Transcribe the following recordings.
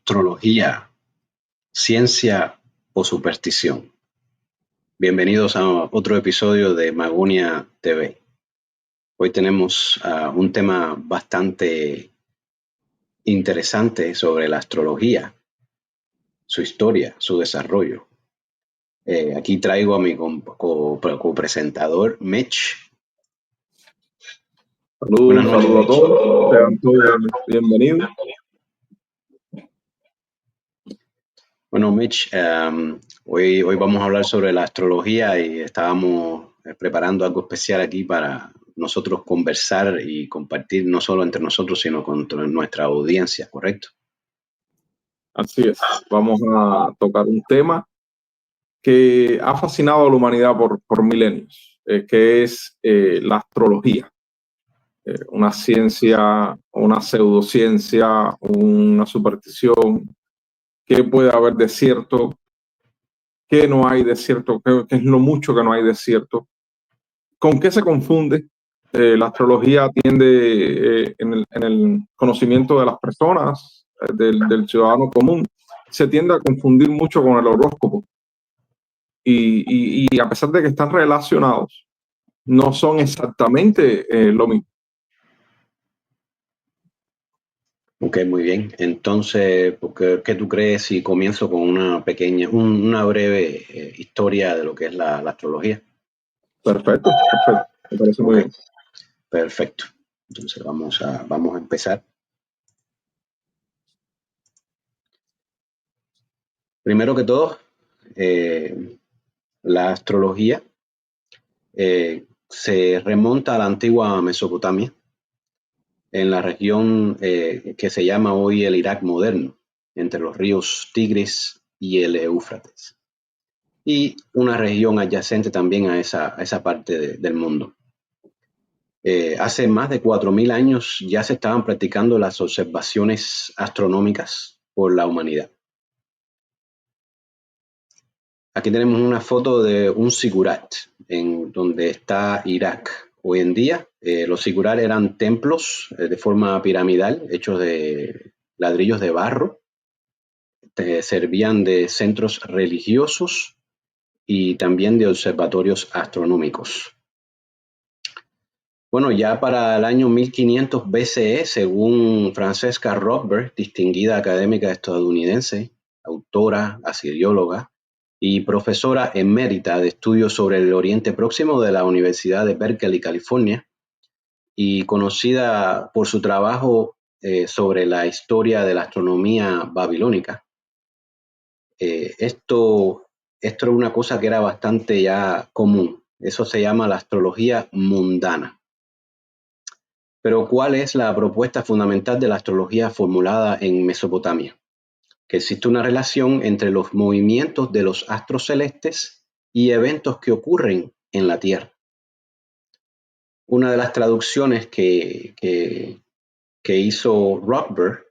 Astrología, ciencia o superstición. Bienvenidos a otro episodio de Magonia TV. Hoy tenemos un tema bastante interesante sobre la astrología, su historia, su desarrollo. Aquí traigo a mi copresentador, Mitch. Saludos a todos, sean todos bienvenidos. Bueno, Mitch, hoy vamos a hablar sobre la astrología y estábamos preparando algo especial aquí para nosotros conversar y compartir no solo entre nosotros, sino con nuestra audiencia, ¿correcto? Así es, vamos a tocar un tema que ha fascinado a la humanidad por milenios, que es la astrología. Una ciencia, una pseudociencia, una superstición. ¿Qué puede haber de cierto? ¿Qué no hay de cierto? ¿Qué es lo mucho que no hay de cierto? ¿Con qué se confunde? La astrología tiende en el conocimiento de las personas, del ciudadano común, se tiende a confundir mucho con el horóscopo. Y a pesar de que están relacionados, no son exactamente lo mismo. Ok, muy bien. Entonces, ¿qué tú crees si comienzo con una breve historia de lo que es la astrología? Perfecto, me parece muy bien. Perfecto. Entonces vamos a empezar. Primero que todo, la astrología se remonta a la antigua Mesopotamia, en la región que se llama hoy el Irak moderno, entre los ríos Tigris y el Éufrates, y una región adyacente también a esa parte del mundo. Hace más de 4.000 años ya se estaban practicando las observaciones astronómicas por la humanidad. Aquí tenemos una foto de un zigurat, en donde está Irak. Hoy en día, los zigurat eran templos de forma piramidal, hechos de ladrillos de barro. Servían de centros religiosos y también de observatorios astronómicos. Bueno, ya para el año 1500 BCE, según Francesca Rothberg, distinguida académica estadounidense, autora, asirióloga y profesora emérita de estudios sobre el Oriente Próximo de la Universidad de Berkeley, California, y conocida por su trabajo sobre la historia de la astronomía babilónica. Esto es una cosa que era bastante ya común. Eso se llama la astrología mundana. Pero ¿cuál es la propuesta fundamental de la astrología formulada en Mesopotamia? Que existe una relación entre los movimientos de los astros celestes y eventos que ocurren en la Tierra. Una de las traducciones que hizo Rothberg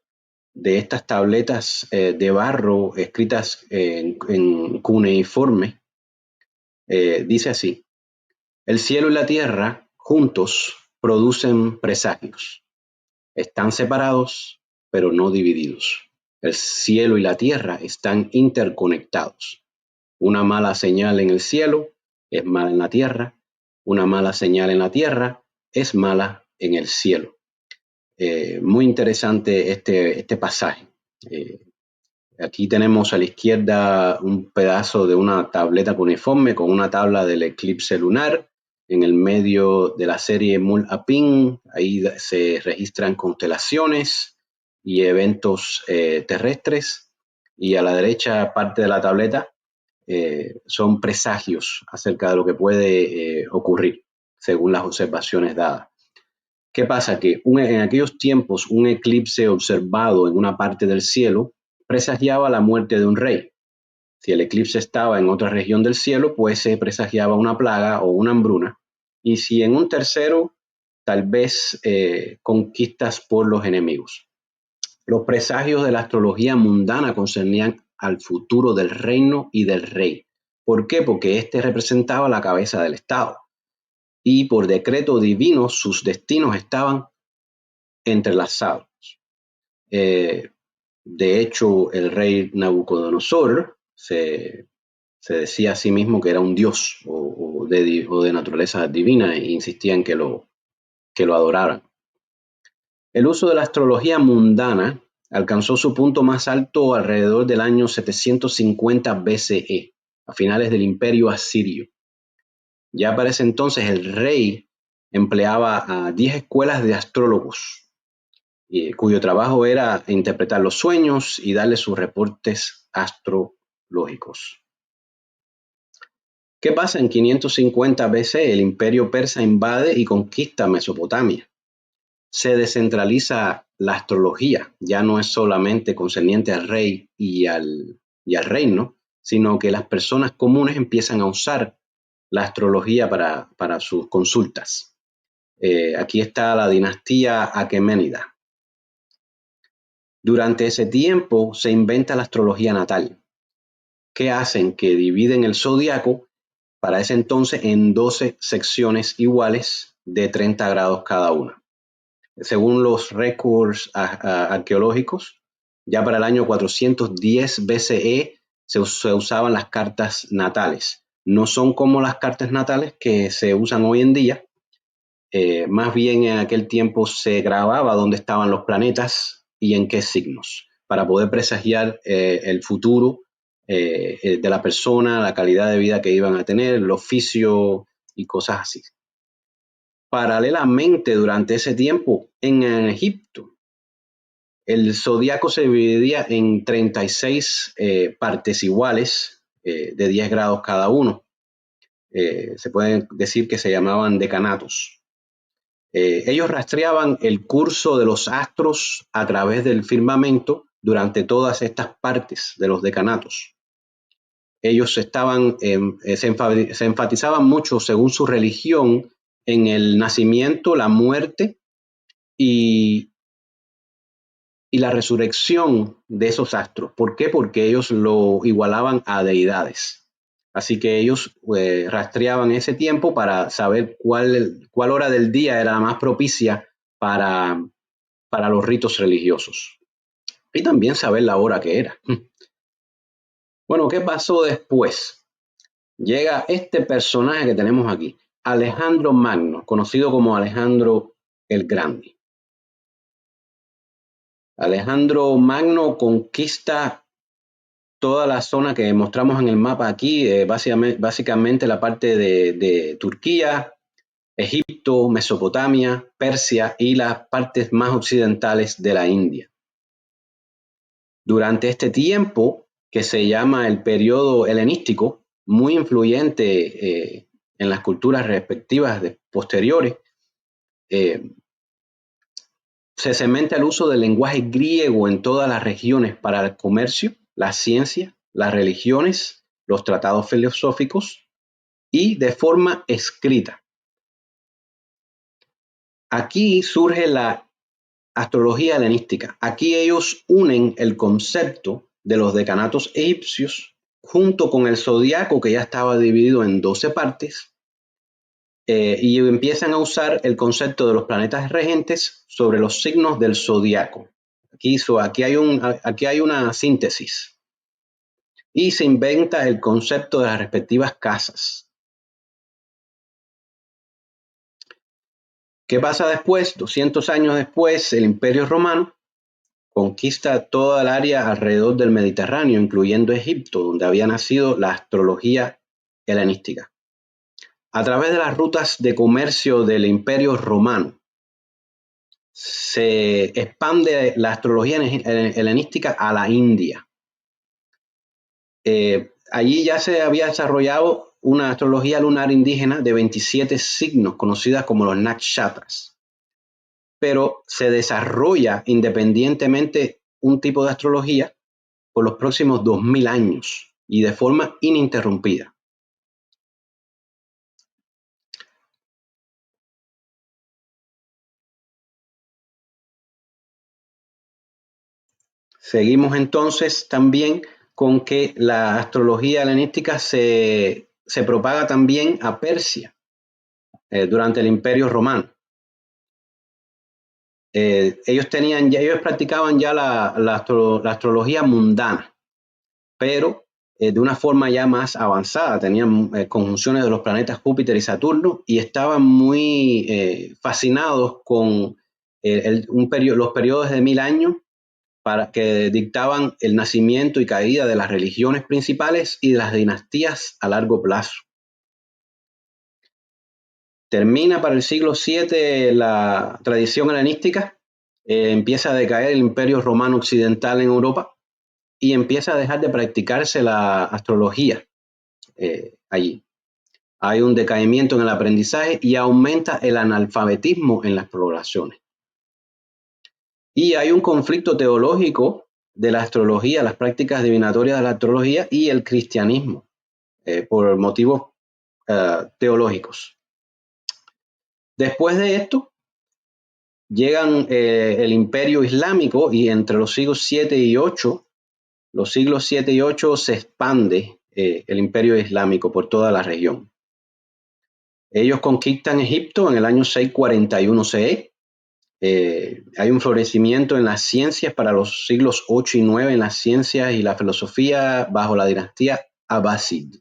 de estas tabletas de barro escritas en cuneiforme dice así: el cielo y la tierra juntos producen presagios. Están separados, pero no divididos. El cielo y la tierra están interconectados. Una mala señal en el cielo es mala en la tierra. Una mala señal en la tierra es mala en el cielo. Muy interesante este pasaje. Aquí tenemos a la izquierda un pedazo de una tableta cuneiforme con una tabla del eclipse lunar. En el medio de la serie Mul-Apin, ahí se registran constelaciones y eventos terrestres. Y a la derecha parte de la tableta son presagios acerca de lo que puede ocurrir según las observaciones dadas. ¿Qué pasa? Que en aquellos tiempos un eclipse observado en una parte del cielo presagiaba la muerte de un rey. Si el eclipse estaba en otra región del cielo, pues se presagiaba una plaga o una hambruna. Y si en un tercero, tal vez conquistas por los enemigos. Los presagios de la astrología mundana concernían al futuro del reino y del rey. ¿Por qué? Porque éste representaba la cabeza del Estado. Y por decreto divino sus destinos estaban entrelazados. De hecho, el rey Nabucodonosor se decía a sí mismo que era un dios o de naturaleza divina e insistía en que lo adoraran. El uso de la astrología mundana alcanzó su punto más alto alrededor del año 750 BCE, a finales del Imperio Asirio. Ya para ese entonces el rey empleaba a 10 escuelas de astrólogos, cuyo trabajo era interpretar los sueños y darle sus reportes astrológicos. ¿Qué pasa? En 550 BC el imperio persa invade y conquista Mesopotamia. Se descentraliza la astrología, ya no es solamente concerniente al rey y al reino, sino que las personas comunes empiezan a usar la astrología para sus consultas. Aquí está la dinastía aqueménida. Durante ese tiempo se inventa la astrología natal, que hacen que dividen el zodiaco para ese entonces en 12 secciones iguales de 30 grados cada una. Según los récords arqueológicos, ya para el año 410 BCE se usaban las cartas natales. No son como las cartas natales que se usan hoy en día. Más bien en aquel tiempo se grababa dónde estaban los planetas y en qué signos, para poder presagiar el futuro de la persona, la calidad de vida que iban a tener, el oficio y cosas así. Paralelamente, durante ese tiempo, en Egipto, el zodiaco se dividía en 36 partes iguales de 10 grados cada uno. Se puede decir que se llamaban decanatos. Ellos rastreaban el curso de los astros a través del firmamento durante todas estas partes de los decanatos. Ellos se enfatizaban mucho, según su religión, en el nacimiento, la muerte y la resurrección de esos astros. ¿Por qué? Porque ellos lo igualaban a deidades. Así que ellos rastreaban ese tiempo para saber cuál hora del día era la más propicia para los ritos religiosos. Y también saber la hora que era. Bueno, ¿qué pasó después? Llega este personaje que tenemos aquí, Alejandro Magno, conocido como Alejandro el Grande. Alejandro Magno conquista toda la zona que mostramos en el mapa aquí, básicamente la parte de Turquía, Egipto, Mesopotamia, Persia y las partes más occidentales de la India. Durante este tiempo, que se llama el periodo helenístico, muy influyente en las culturas respectivas posteriores, se cementa el uso del lenguaje griego en todas las regiones para el comercio, la ciencia, las religiones, los tratados filosóficos y de forma escrita. Aquí surge la astrología helenística. Aquí ellos unen el concepto de los decanatos egipcios junto con el zodiaco, que ya estaba dividido en 12 partes, y empiezan a usar el concepto de los planetas regentes sobre los signos del zodiaco. Aquí hay una síntesis. Y se inventa el concepto de las respectivas casas. ¿Qué pasa después? 200 años después, el Imperio Romano conquista toda el área alrededor del Mediterráneo, incluyendo Egipto, donde había nacido la astrología helenística. A través de las rutas de comercio del Imperio Romano, se expande la astrología helenística a la India. Allí ya se había desarrollado una astrología lunar indígena de 27 signos, conocida como los nakshatras. Pero se desarrolla independientemente un tipo de astrología por los próximos 2000 años y de forma ininterrumpida. Seguimos entonces también con que la astrología helenística se propaga también a Persia durante el Imperio Romano. ellos practicaban ya la astrología mundana, pero de una forma ya más avanzada. Tenían conjunciones de los planetas Júpiter y Saturno y estaban muy fascinados con los periodos de 1000 años que dictaban el nacimiento y caída de las religiones principales y de las dinastías a largo plazo. Termina para el siglo VII la tradición helenística, empieza a decaer el Imperio Romano Occidental en Europa y empieza a dejar de practicarse la astrología allí. Hay un decaimiento en el aprendizaje y aumenta el analfabetismo en las poblaciones. Y hay un conflicto teológico de la astrología, las prácticas divinatorias de la astrología y el cristianismo, por motivos teológicos. Después de esto, llegan el Imperio Islámico y entre los siglos 7 y 8, los siglos 7 y 8 se expande el Imperio Islámico por toda la región. Ellos conquistan Egipto en el año 641 CE. Hay un florecimiento en las ciencias para los siglos 8 y 9 en las ciencias y la filosofía bajo la dinastía Abbasid.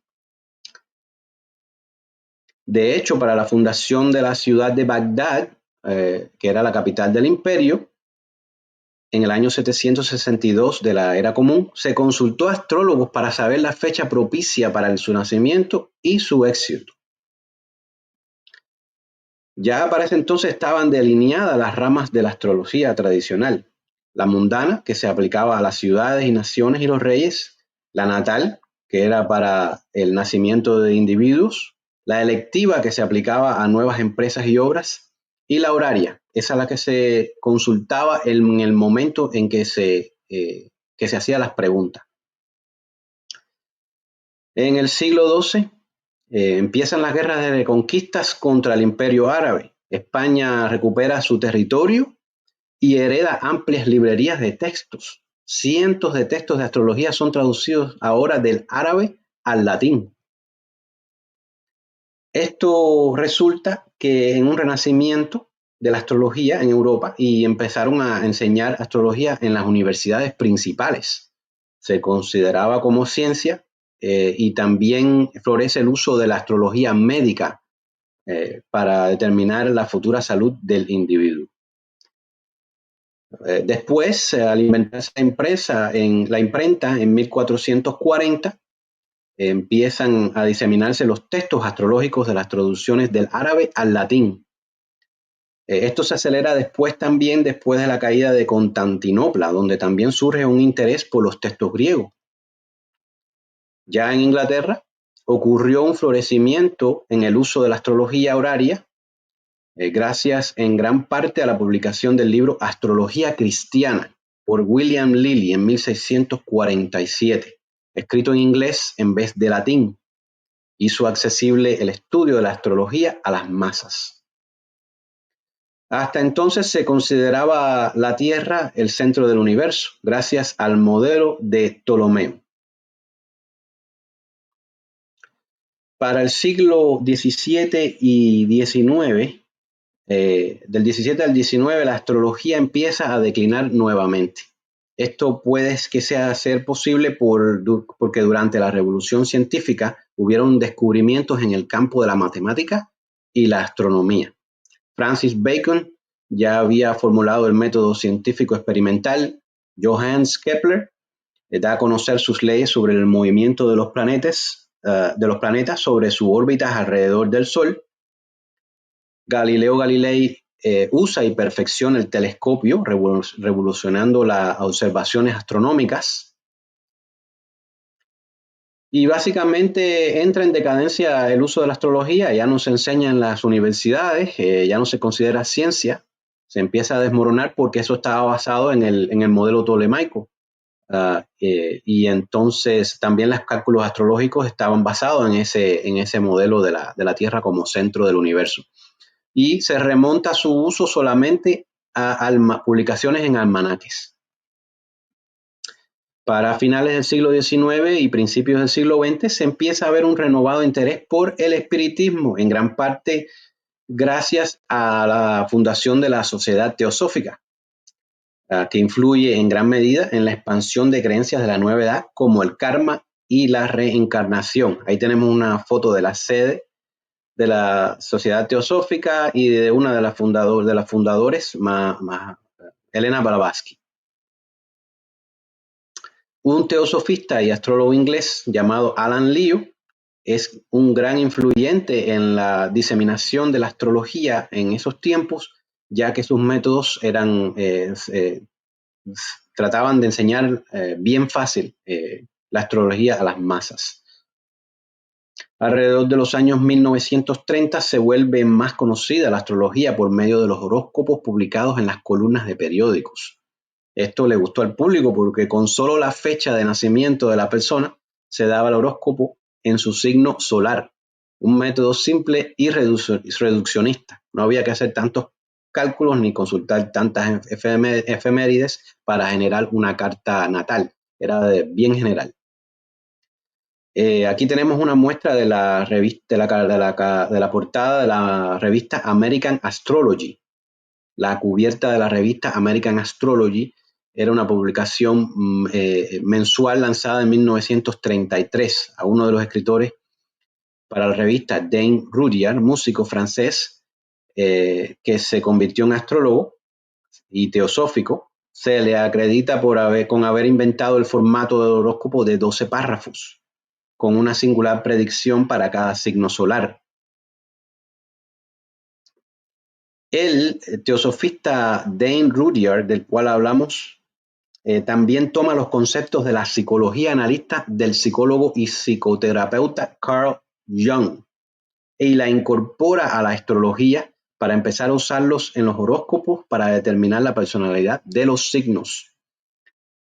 De hecho, para la fundación de la ciudad de Bagdad, que era la capital del imperio, en el año 762 de la era común, se consultó a astrólogos para saber la fecha propicia para su nacimiento y su éxito. Ya para ese entonces estaban delineadas las ramas de la astrología tradicional. La mundana, que se aplicaba a las ciudades y naciones y los reyes. La natal, que era para el nacimiento de individuos. La electiva, que se aplicaba a nuevas empresas y obras. Y la horaria, esa es la que se consultaba en el momento en que se hacían las preguntas. En el siglo XII empiezan las guerras de reconquistas contra el Imperio Árabe. España recupera su territorio y hereda amplias librerías de textos. Cientos de textos de astrología son traducidos ahora del árabe al latín. Esto resulta que en un renacimiento de la astrología en Europa y empezaron a enseñar astrología en las universidades principales. Se consideraba como ciencia y también florece el uso de la astrología médica para determinar la futura salud del individuo. Después, al inventarse la imprenta en 1440, empiezan a diseminarse los textos astrológicos de las traducciones del árabe al latín. Esto se acelera después de la caída de Constantinopla, donde también surge un interés por los textos griegos. Ya en Inglaterra ocurrió un florecimiento en el uso de la astrología horaria, gracias en gran parte a la publicación del libro Astrología Cristiana por William Lilly en 1647, escrito en inglés en vez de latín. Hizo accesible el estudio de la astrología a las masas. Hasta entonces se consideraba la Tierra el centro del universo, gracias al modelo de Ptolomeo. Para el siglo XVII y XIX, del 17 al 19, la astrología empieza a declinar nuevamente. Esto puede que ser posible porque durante la revolución científica hubieron descubrimientos en el campo de la matemática y la astronomía. Francis Bacon ya había formulado el método científico experimental. Johannes Kepler da a conocer sus leyes sobre el movimiento de los planetas sobre sus órbitas alrededor del Sol. Galileo Galilei usa y perfecciona el telescopio, revolucionando las observaciones astronómicas. Y básicamente entra en decadencia el uso de la astrología, ya no se enseña en las universidades, ya no se considera ciencia, se empieza a desmoronar porque eso estaba basado en el modelo tolemaico. Y entonces también los cálculos astrológicos estaban basados en ese modelo de la Tierra como centro del universo. Y se remonta su uso solamente a publicaciones en almanaques. Para finales del siglo XIX y principios del siglo XX se empieza a ver un renovado interés por el espiritismo, en gran parte gracias a la fundación de la Sociedad Teosófica, que influye en gran medida en la expansión de creencias de la nueva edad, como el karma y la reencarnación. Ahí tenemos una foto de la sede de la Sociedad Teosófica y de una de las fundadores, Elena Blavatsky. Un teosofista y astrólogo inglés llamado Alan Liu es un gran influyente en la diseminación de la astrología en esos tiempos, ya que sus métodos trataban de enseñar bien fácil la astrología a las masas. Alrededor de los años 1930 se vuelve más conocida la astrología por medio de los horóscopos publicados en las columnas de periódicos. Esto le gustó al público porque con solo la fecha de nacimiento de la persona se daba el horóscopo en su signo solar, un método simple y reduccionista. No había que hacer tantos cálculos ni consultar tantas efemérides para generar una carta natal, era bien general. Aquí tenemos una muestra de la portada de la revista American Astrology. La cubierta de la revista American Astrology era una publicación mensual lanzada en 1933 a uno de los escritores para la revista, Dane Rudhyar, músico francés que se convirtió en astrólogo y teosófico. Se le acredita con haber inventado el formato del horóscopo de 12 párrafos, con una singular predicción para cada signo solar. El teosofista Dane Rudhyar, del cual hablamos, también toma los conceptos de la psicología analista del psicólogo y psicoterapeuta Carl Jung y la incorpora a la astrología para empezar a usarlos en los horóscopos para determinar la personalidad de los signos.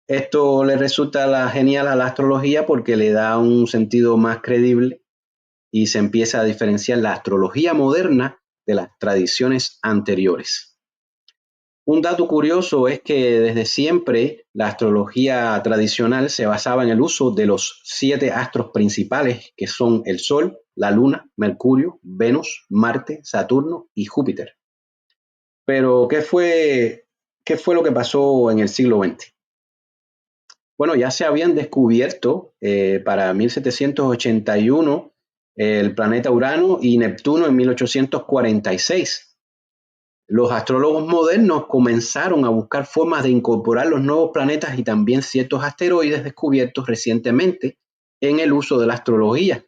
Esto le resulta genial a la astrología porque le da un sentido más creíble y se empieza a diferenciar la astrología moderna de las tradiciones anteriores. Un dato curioso es que desde siempre la astrología tradicional se basaba en el uso de los 7 astros principales, que son el Sol, la Luna, Mercurio, Venus, Marte, Saturno y Júpiter. Pero, ¿qué fue lo que pasó en el siglo XX? Bueno, ya se habían descubierto para 1781 el planeta Urano y Neptuno en 1846. Los astrólogos modernos comenzaron a buscar formas de incorporar los nuevos planetas y también ciertos asteroides descubiertos recientemente en el uso de la astrología.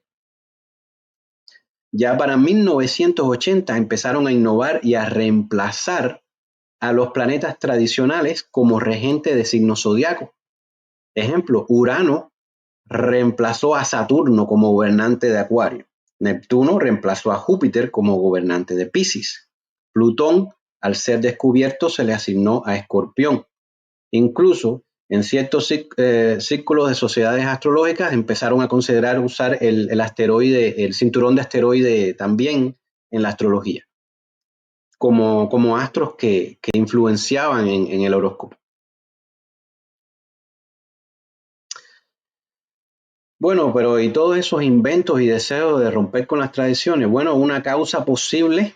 Ya para 1980 empezaron a innovar y a reemplazar a los planetas tradicionales como regente de signos zodiacos. Ejemplo, Urano reemplazó a Saturno como gobernante de Acuario. Neptuno reemplazó a Júpiter como gobernante de Piscis. Plutón, al ser descubierto, se le asignó a Escorpión. Incluso en ciertos círculos de sociedades astrológicas empezaron a considerar usar el cinturón de asteroide también en la astrología, como astros que influenciaban en el horóscopo. Bueno, pero y todos esos inventos y deseos de romper con las tradiciones, bueno, una causa posible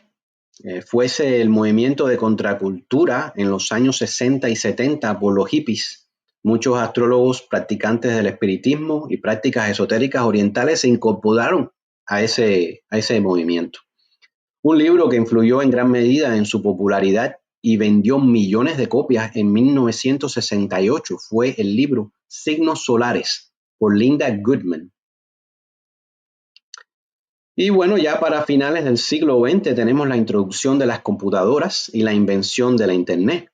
fuese el movimiento de contracultura en los años 60 y 70 por los hippies. Muchos astrólogos practicantes del espiritismo y prácticas esotéricas orientales se incorporaron a ese movimiento. Un libro que influyó en gran medida en su popularidad y vendió millones de copias en 1968 fue el libro Signos Solares por Linda Goodman. Y bueno, ya para finales del siglo XX tenemos la introducción de las computadoras y la invención de la Internet.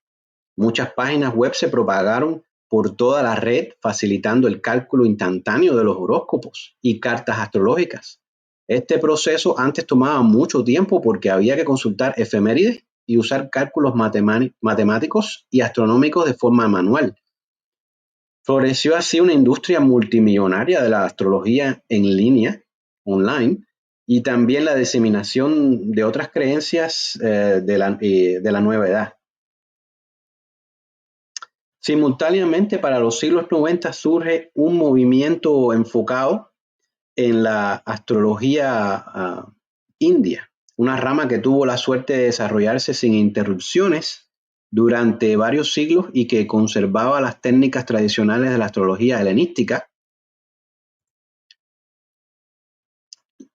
Muchas páginas web se propagaron por toda la red, facilitando el cálculo instantáneo de los horóscopos y cartas astrológicas. Este proceso antes tomaba mucho tiempo porque había que consultar efemérides y usar cálculos matemáticos y astronómicos de forma manual. Floreció así una industria multimillonaria de la astrología en línea, online, y también la diseminación de otras creencias de la nueva edad. Simultáneamente, para los siglos 90 surge un movimiento enfocado en la astrología india, una rama que tuvo la suerte de desarrollarse sin interrupciones durante varios siglos y que conservaba las técnicas tradicionales de la astrología helenística.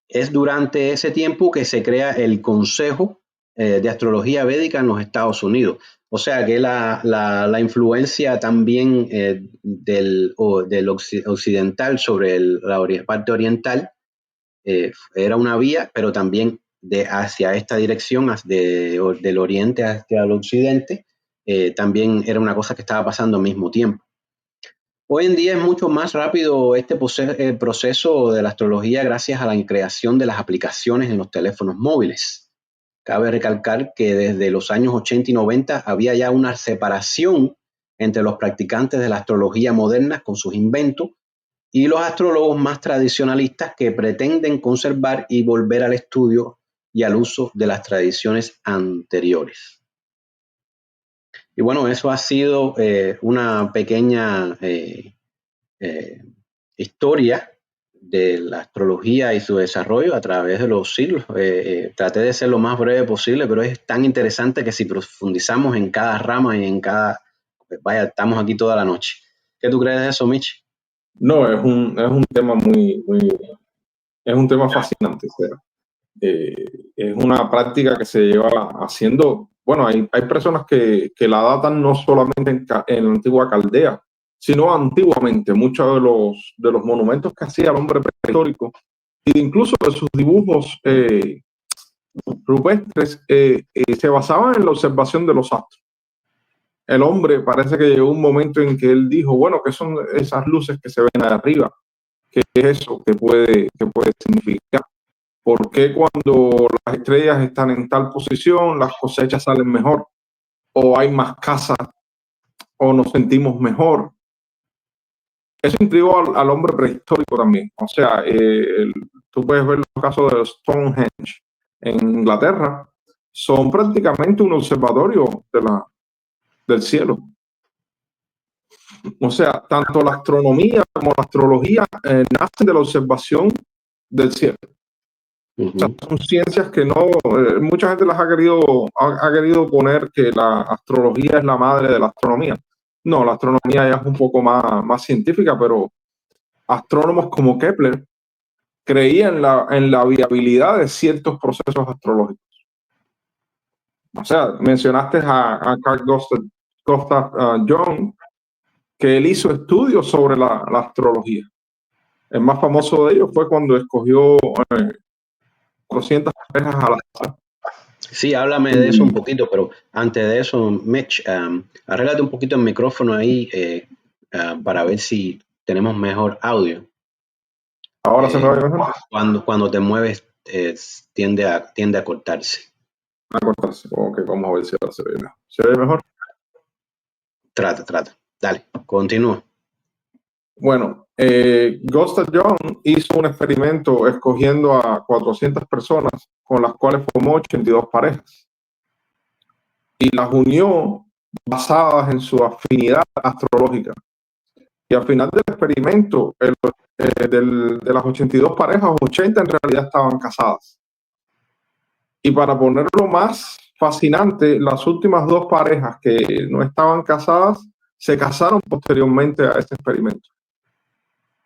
Es durante ese tiempo que se crea el Consejo de Astrología Védica en los Estados Unidos. O sea que la influencia también del occidental sobre la parte oriental era una vía, pero también hacia esta dirección, del oriente hacia el occidente, también era una cosa que estaba pasando al mismo tiempo. Hoy en día es mucho más rápido este proceso de la astrología gracias a la creación de las aplicaciones en los teléfonos móviles. Cabe recalcar que desde los años 80 y 90 había ya una separación entre los practicantes de la astrología moderna con sus inventos y los astrólogos más tradicionalistas que pretenden conservar y volver al estudio y al uso de las tradiciones anteriores. Y bueno, eso ha sido una pequeña historia de la astrología y su desarrollo a través de los siglos. Traté de ser lo más breve posible, pero es tan interesante que si profundizamos en cada rama y en cada... Vaya, estamos aquí toda la noche. ¿Qué tú crees de eso, Mitch? No, es un tema es un tema fascinante. O sea, es una práctica que se lleva haciendo. Bueno, hay personas que la datan no solamente en la antigua Caldea, sino antiguamente. Muchos de los monumentos que hacía el hombre prehistórico, e incluso de sus dibujos rupestres, se basaban en la observación de los astros. El hombre parece que llegó un momento en que él dijo, bueno, ¿qué son esas luces que se ven arriba? ¿Qué es eso? ¿Qué puede significar? ¿Por qué cuando las estrellas están en tal posición las cosechas salen mejor? ¿O hay más casas? ¿O nos sentimos mejor? Eso intrigó al hombre prehistórico también. O sea, tú puedes ver los casos de Stonehenge en Inglaterra. Son prácticamente un observatorio del cielo. O sea, tanto la astronomía como la astrología nacen de la observación del cielo. O sea, son ciencias que no, mucha gente las ha querido poner que la astrología es la madre de la astronomía. No, la astronomía ya es un poco más científica, pero astrónomos como Kepler creían en la viabilidad de ciertos procesos astrológicos. O sea, mencionaste a Carl Gustav Jung, que él hizo estudios sobre la astrología. El más famoso de ellos fue cuando escogió 400 parejas al azar. Sí, háblame de eso un poquito, pero antes de eso, Mitch, arréglate un poquito el micrófono ahí para ver si tenemos mejor audio. Ahora se me oye mejor. Cuando te mueves tiende a cortarse. A cortarse. Ok, vamos a ver si ahora se ve mejor. ¿Se ve mejor? Trata. Dale, continúa. Bueno, Gustav Jung hizo un experimento escogiendo a 400 personas con las cuales formó 82 parejas y las unió basadas en su afinidad astrológica. Y al final del experimento, de las 82 parejas, 80 en realidad estaban casadas. Y para ponerlo más fascinante, las últimas 2 parejas que no estaban casadas se casaron posteriormente a este experimento.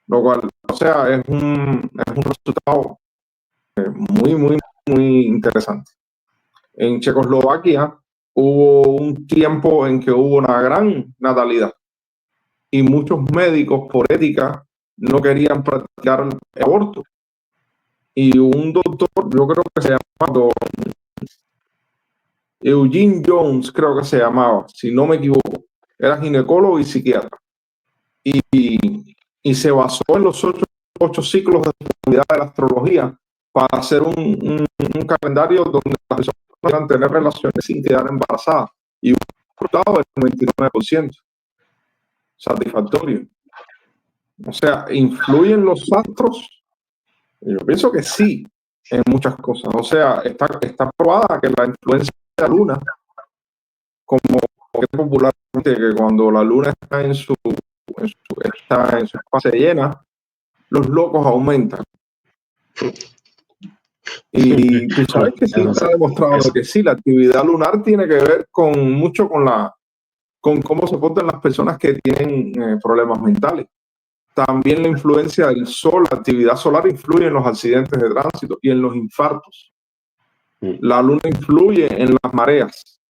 Lo cual, o sea, es un resultado muy interesante. En Checoslovaquia hubo un tiempo en que hubo una gran natalidad y muchos médicos por ética no querían practicar el aborto. Y un doctor, yo creo que se llamaba Eugene Jones, creo que se llamaba, si no me equivoco, era ginecólogo y psiquiatra. Y se basó en los 8 ciclos de fertilidad de la astrología para hacer un calendario donde las personas puedan tener relaciones sin quedar embarazadas. Y un resultado del 29%. Satisfactorio. O sea, ¿influyen los astros? Yo pienso que sí, en muchas cosas. O sea, está probada que la influencia de la luna, como es popularmente que cuando la luna está en su fase llena, los locos aumentan. Y tú sabes que sí, está demostrado que sí, la actividad lunar tiene que ver mucho con cómo se portan las personas que tienen problemas mentales. También la influencia del sol, la actividad solar influye en los accidentes de tránsito y en los infartos. La luna influye en las mareas.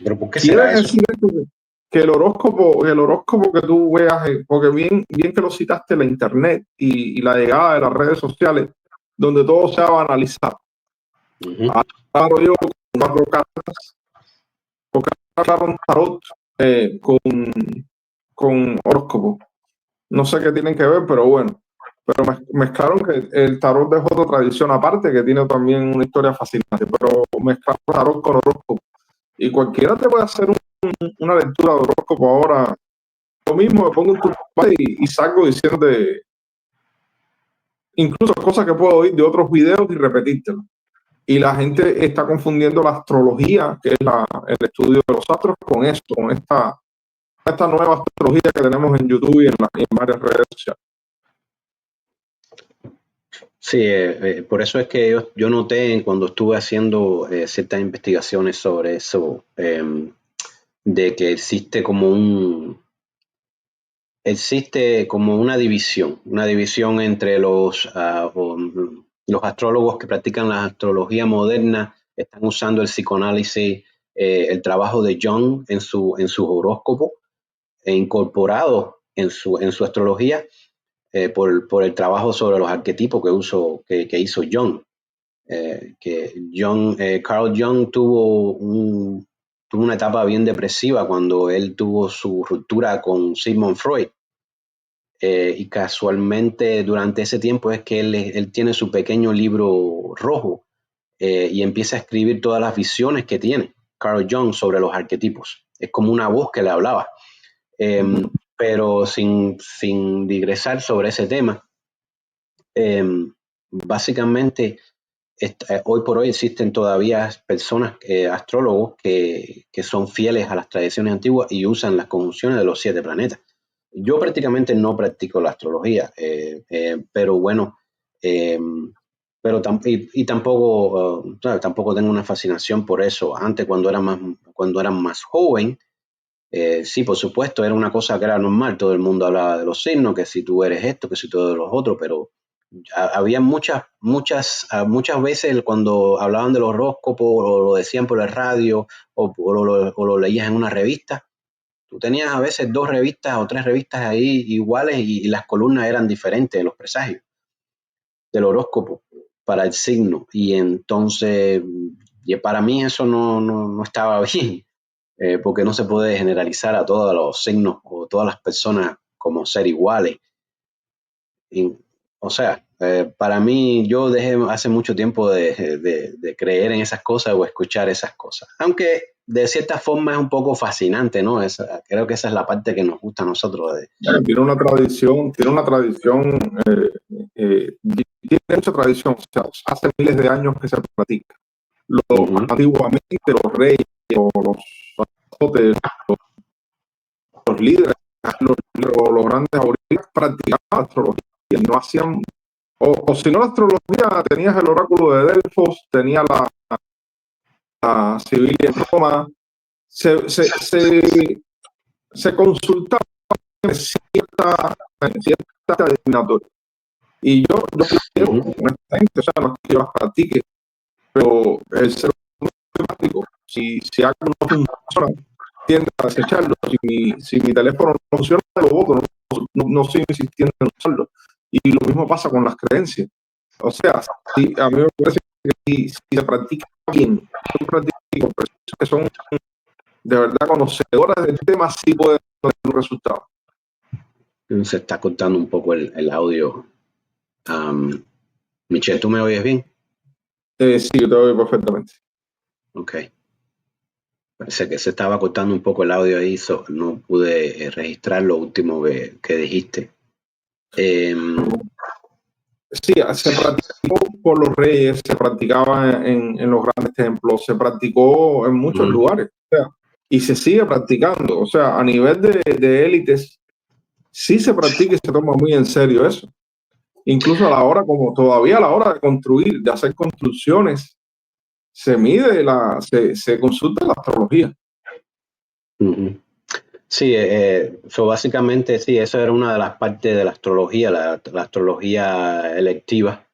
¿Pero por qué será eso? Decir esto que el horóscopo que tú veas, porque bien que lo citaste, la internet y la llegada de las redes sociales, donde todo se ha banalizado. Ahora yo con 4 cartas, porque un tarot con horóscopo. No sé qué tienen que ver, pero bueno. Pero mezclaron que el tarot es otra tradición aparte, que tiene también una historia fascinante, pero mezclaron tarot con horóscopo. Y cualquiera te puede hacer una lectura de horóscopo ahora. Lo mismo, me pongo en tu país y salgo diciendo incluso cosas que puedo oír de otros videos y repetírtelo. Y la gente está confundiendo la astrología, que es el estudio de los astros, con esto, con esta nueva astrología que tenemos en YouTube y en varias redes sociales. Sí, por eso es que yo noté cuando estuve haciendo ciertas investigaciones sobre eso, de que existe como una división entre los astrólogos que practican la astrología moderna, están usando el psicoanálisis, el trabajo de Jung en su horóscopo, e incorporado en su astrología, por el trabajo sobre los arquetipos que hizo Jung. Carl Jung tuvo una etapa bien depresiva cuando él tuvo su ruptura con Sigmund Freud. Y casualmente durante ese tiempo es que él tiene su pequeño libro rojo, y empieza a escribir todas las visiones que tiene Carl Jung sobre los arquetipos. Es como una voz que le hablaba. Pero sin digresar sobre ese tema, básicamente hoy por hoy existen todavía personas, astrólogos, que son fieles a las tradiciones antiguas y usan las conjunciones de los 7 planetas. Yo prácticamente no practico la astrología, pero bueno, pero tampoco tengo una fascinación por eso. Antes, cuando era más joven, sí, por supuesto, era una cosa que era normal. Todo el mundo hablaba de los signos, que si tú eres esto, que si tú eres los otros, pero había muchas veces cuando hablaban de los horóscopos o lo decían por el radio o lo leías en una revista. Tú tenías a veces 2 revistas o 3 revistas ahí iguales y las columnas eran diferentes de los presagios del horóscopo para el signo. Y entonces, para mí eso no estaba bien, porque no se puede generalizar a todos los signos o todas las personas como ser iguales. O sea, para mí, yo dejé hace mucho tiempo de creer en esas cosas o escuchar esas cosas. Aunque de cierta forma es un poco fascinante, ¿no? Creo que esa es la parte que nos gusta a nosotros. Tiene una tradición, tiene mucha tradición. O sea, hace miles de años que se practica. Antiguamente los reyes, los líderes, los grandes autoridades practicaban astrología. No hacían, o si no la astrología, tenías el oráculo de Delfos, tenía la Sibilia en Roma, se consultaba en cierta adivinatoria. Y yo creo, honestamente, o sea, no es que yo las practique, pero el ser humano es práctico. Si algo no funciona, tiende a desecharlo. Si mi teléfono no funciona, lo boto, no sigo insistiendo en usarlo. Y lo mismo pasa con las creencias. O sea, a mí me parece que si se practica bien, personas que son de verdad conocedoras del tema, sí pueden tener un resultado. Se está cortando un poco el audio. Michelle, ¿tú me oyes bien? Sí, yo te oigo perfectamente. Ok. Parece que se estaba cortando un poco el audio ahí, no pude registrar lo último que dijiste. Sí, se practicó por los reyes, se practicaba en los grandes templos, se practicó en muchos lugares, o sea, y se sigue practicando. O sea, a nivel de élites, sí se practica y se toma muy en serio eso. Incluso a la hora, como todavía a la hora de construir, de hacer construcciones, se mide, se consulta la astrología. Sí, básicamente sí, eso era una de las partes de la astrología, la astrología electiva,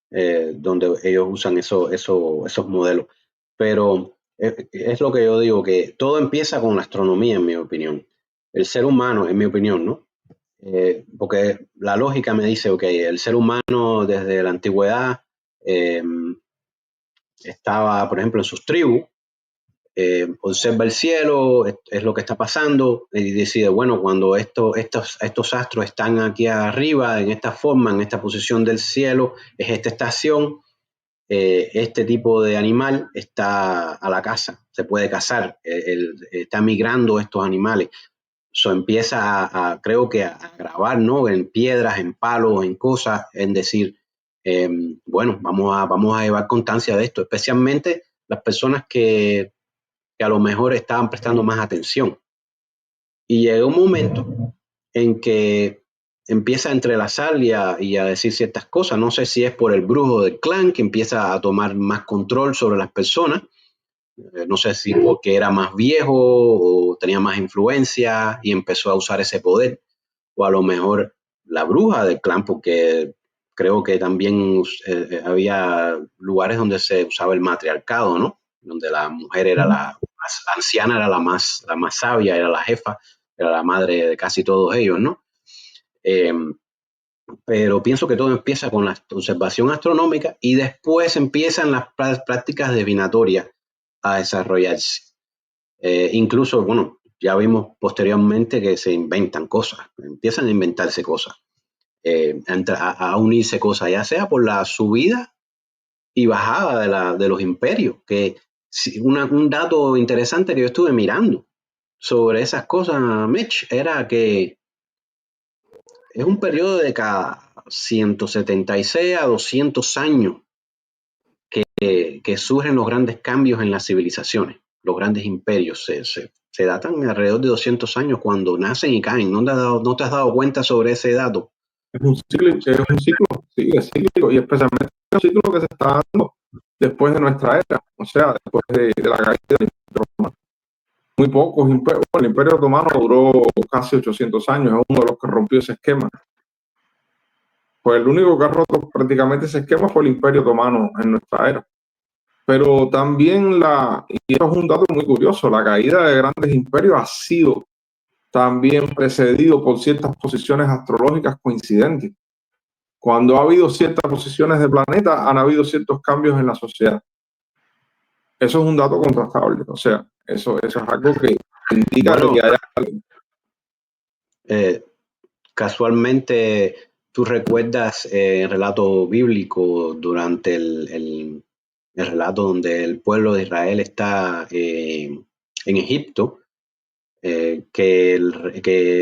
donde ellos usan esos modelos. Pero es lo que yo digo, que todo empieza con la astronomía, en mi opinión. El ser humano, en mi opinión, ¿no? Porque la lógica me dice, ok, el ser humano desde la antigüedad eh, estaba, por ejemplo, en sus tribus, observa el cielo, es lo que está pasando, y decide, bueno, cuando estos astros están aquí arriba, en esta forma, en esta posición del cielo, es esta estación, este tipo de animal está a la caza, se puede cazar, está migrando estos animales. Empieza creo que a grabar, ¿no? En piedras, en palos, en cosas, en decir, bueno, vamos a llevar constancia de esto, especialmente las personas que a lo mejor estaban prestando más atención. Y llega un momento en que empieza a entrelazar y a decir ciertas cosas. No sé si es por el brujo del clan que empieza a tomar más control sobre las personas. No sé si porque era más viejo o tenía más influencia y empezó a usar ese poder. O a lo mejor la bruja del clan, porque creo que también había lugares donde se usaba el matriarcado, ¿no? Donde la mujer era la más anciana, era la más sabia, era la jefa, era la madre de casi todos ellos, ¿no? Eh, pero pienso que todo empieza con la observación astronómica y después empiezan las prácticas divinatorias a desarrollarse. Incluso, bueno, ya vimos posteriormente que se inventan cosas, empiezan a inventarse cosas, a unirse cosas, ya sea por la subida y bajada de los imperios, que un dato interesante que yo estuve mirando sobre esas cosas, Mitch, era que es un periodo de cada 176 a 200 años que surgen los grandes cambios en las civilizaciones, los grandes imperios. Se datan alrededor de 200 años cuando nacen y caen. ¿No te has dado cuenta sobre ese dato? Es un ciclo, sí, es cíclico, y especialmente un ciclo que se está dando después de nuestra era, o sea, después de la caída del Imperio Romano. Muy pocos imperios, bueno, el Imperio Otomano duró casi 800 años, es uno de los que rompió ese esquema. Pues el único que ha roto prácticamente ese esquema fue el Imperio Otomano en nuestra era. Pero también y esto es un dato muy curioso, la caída de grandes imperios ha sido también precedido por ciertas posiciones astrológicas coincidentes. Cuando ha habido ciertas posiciones de planeta, han habido ciertos cambios en la sociedad. Eso es un dato contrastable, o sea, eso es algo que indica Bueno, que haya... casualmente, tú recuerdas el relato bíblico durante el relato donde el pueblo de Israel está en Egipto,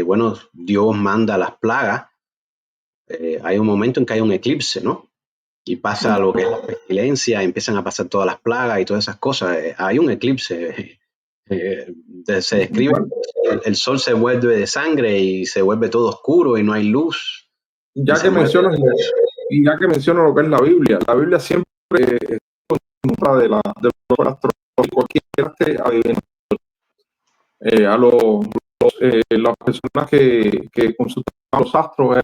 bueno, Dios manda las plagas. Hay un momento en que hay un eclipse, ¿no? Y pasa lo que es la pestilencia, empiezan a pasar todas las plagas y todas esas cosas. Hay un eclipse. Se describe el sol se vuelve de sangre y se vuelve todo oscuro y no hay luz. Y Ya se que mueve. y ya que menciono lo que es la Biblia siempre es contra de lo astrológico, cualquier adivino. Las personas que consultaban los astros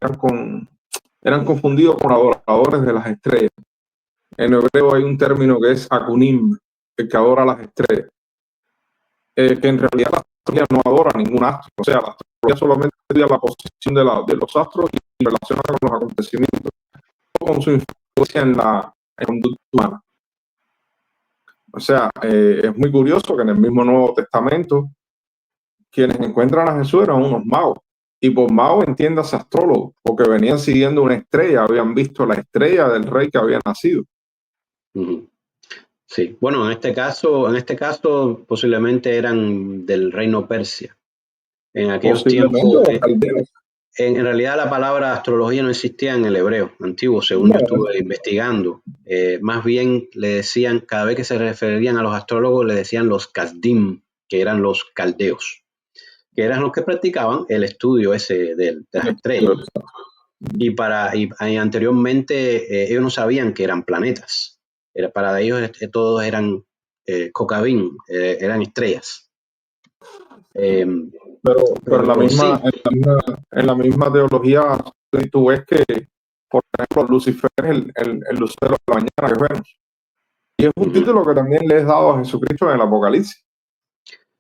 eran confundidos con adoradores de las estrellas. En hebreo hay un término que es akunim, el que adora las estrellas. Que en realidad la astrología no adora ningún astro, o sea, la astrología solamente estudia la posición de los astros y relaciona con los acontecimientos, con su influencia en la conducta humana. O sea, es muy curioso que en el mismo Nuevo Testamento quienes encuentran a Jesús eran unos magos. Y por magos entiéndase astrólogos, porque venían siguiendo una estrella, habían visto la estrella del rey que había nacido. Sí, bueno, en este caso posiblemente eran del reino Persia. En aquellos Posiblemente tiempos, los caldeos. en realidad la palabra astrología no existía en el hebreo antiguo, según yo No, estuve investigando. Más bien le decían, cada vez que se referían a los astrólogos, le decían los Kasdim, que eran los caldeos, que eran los que practicaban el estudio ese de las estrellas. Y anteriormente ellos no sabían que eran planetas. Para ellos todos eran Cocabín, eran estrellas. Pero en la Pero sí, misma, en la misma teología, tú ves que, por ejemplo, Lucifer es el lucero de la mañana que vemos. Y es un título que también le es dado a Jesucristo en el Apocalipsis.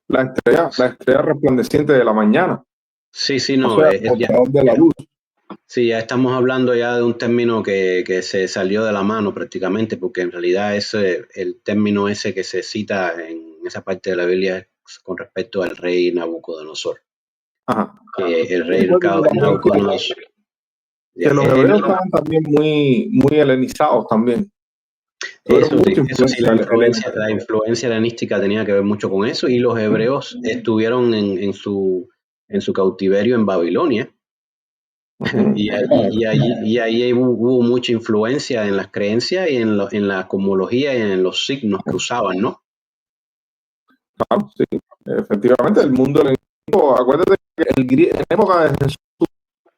La estrella resplandeciente de la mañana. sí, O no, sea, portador de la luz. sí, ya estamos hablando ya de un término que se salió de la mano prácticamente, porque en realidad el término ese que se cita en esa parte de la Biblia es con respecto al rey Nabucodonosor. Ajá. El rey Entonces, también Nabucodonosor. que los hebreos estaban también muy helenizados también. Tuvieron mucha Eso sí, influencia helénica. la influencia helenística tenía que ver mucho con eso, y los hebreos estuvieron en su cautiverio en Babilonia. Y ahí hubo mucha influencia en las creencias y en la cosmología y en los signos que usaban, ¿no? Claro, sí. Efectivamente, el mundo helénico, acuérdate que en época de Jesús,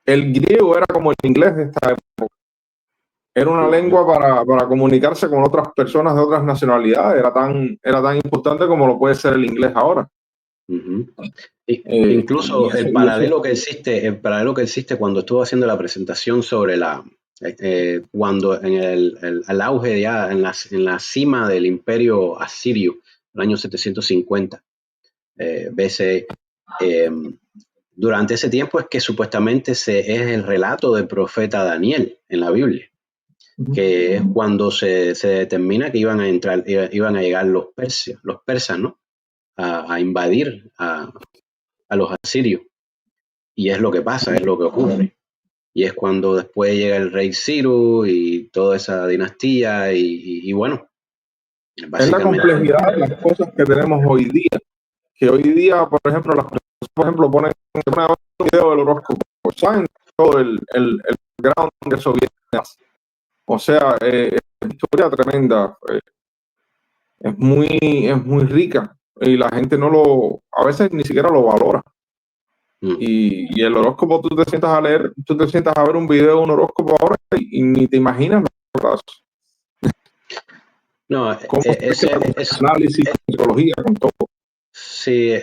el griego era como el inglés de esta época. Era una lengua para comunicarse con otras personas de otras nacionalidades. Era tan importante como lo puede ser el inglés ahora. Uh-huh. Y Incluso eso, y eso. el paralelo que existe cuando estuvo haciendo la presentación sobre cuando en el auge ya en la cima del imperio asirio, el año 750 BCE, durante ese tiempo es que supuestamente es el relato del profeta Daniel en la Biblia, que es cuando se determina que iban a entrar, iban a llegar los persas, ¿no? A invadir a los asirios. Y es lo que pasa, es lo que ocurre. Y es cuando después llega el rey Ciro y toda esa dinastía y bueno, Es la básicamente. complejidad de las cosas que tenemos hoy día. Que hoy día, por ejemplo, las personas, por ejemplo, ponen un video del horóscopo, saben todo el background de eso viene. O sea, es una historia tremenda, es muy rica y la gente a veces ni siquiera lo valora. Y el horóscopo, tú te sientas a leer, tú te sientas a ver un video de un horóscopo ahora y ni te imaginas los brazos. No, Cómo es análisis, con psicología, con todo. sí,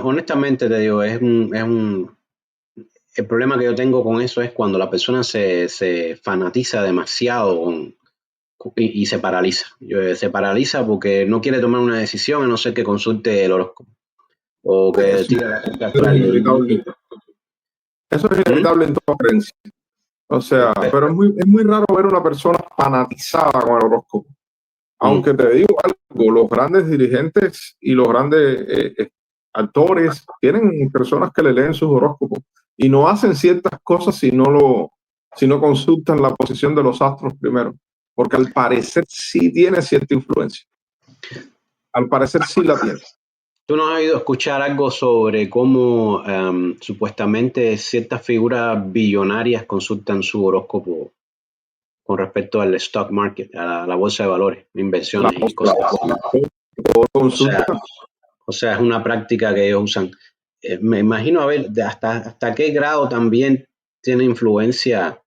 honestamente te digo, el problema que yo tengo con eso es cuando la persona se fanatiza demasiado y se paraliza. Se paraliza porque no quiere tomar una decisión a no ser que consulte el horóscopo o que Eso, tire la carta eso es astral. inevitable. Eso es ¿Mm? inevitable en toda creencia. O sea, pero es muy raro ver una persona fanatizada con el horóscopo. Aunque te digo algo, los grandes dirigentes y los grandes actores tienen personas que le leen sus horóscopos y no hacen ciertas cosas si no consultan la posición de los astros primero, porque al parecer sí tiene cierta influencia. Al parecer sí la tiene. ¿Tú no has oído escuchar algo sobre cómo supuestamente ciertas figuras billonarias consultan su horóscopo con respecto al stock market, a la bolsa de valores, La, inversiones y cosas así? consulta. O sea, es una práctica que ellos usan. Me imagino, a ver, hasta qué grado también tiene influencia,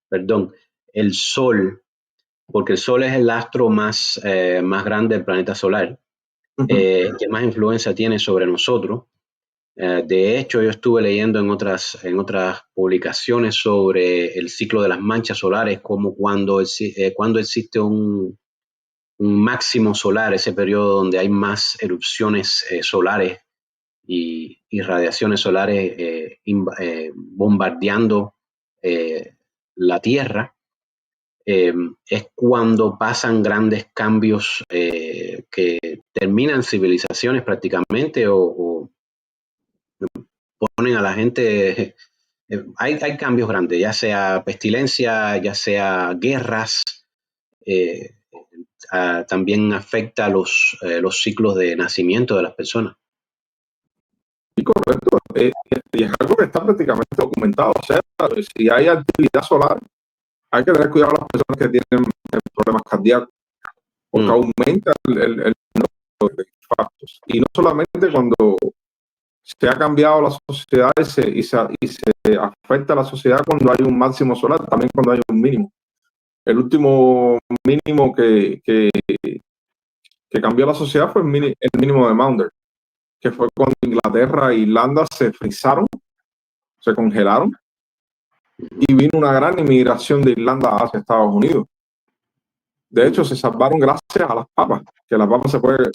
perdón, el Sol, porque el Sol es el astro más grande del planeta solar, que más influencia tiene sobre nosotros. De hecho, yo estuve leyendo en otras publicaciones sobre el ciclo de las manchas solares, como cuando existe un máximo solar, ese periodo donde hay más erupciones solares y radiaciones solares bombardeando la Tierra, es cuando pasan grandes cambios que terminan civilizaciones prácticamente o ponen a la gente. Hay cambios grandes, ya sea pestilencia, ya sea guerras, eh, también afecta los ciclos de nacimiento de las personas. Y correcto, y es algo que está prácticamente documentado. O sea, si hay actividad solar, hay que tener cuidado a las personas que tienen problemas cardíacos, porque aumenta el número de infartos. Y no solamente se ha cambiado la sociedad y se afecta a la sociedad cuando hay un máximo solar, también cuando hay un mínimo. El último mínimo que cambió la sociedad fue el mínimo de Maunder, que fue cuando Inglaterra e Irlanda se frizaron, se congelaron, y vino una gran inmigración de Irlanda hacia Estados Unidos. De hecho, se salvaron gracias a las papas, que las papas se puede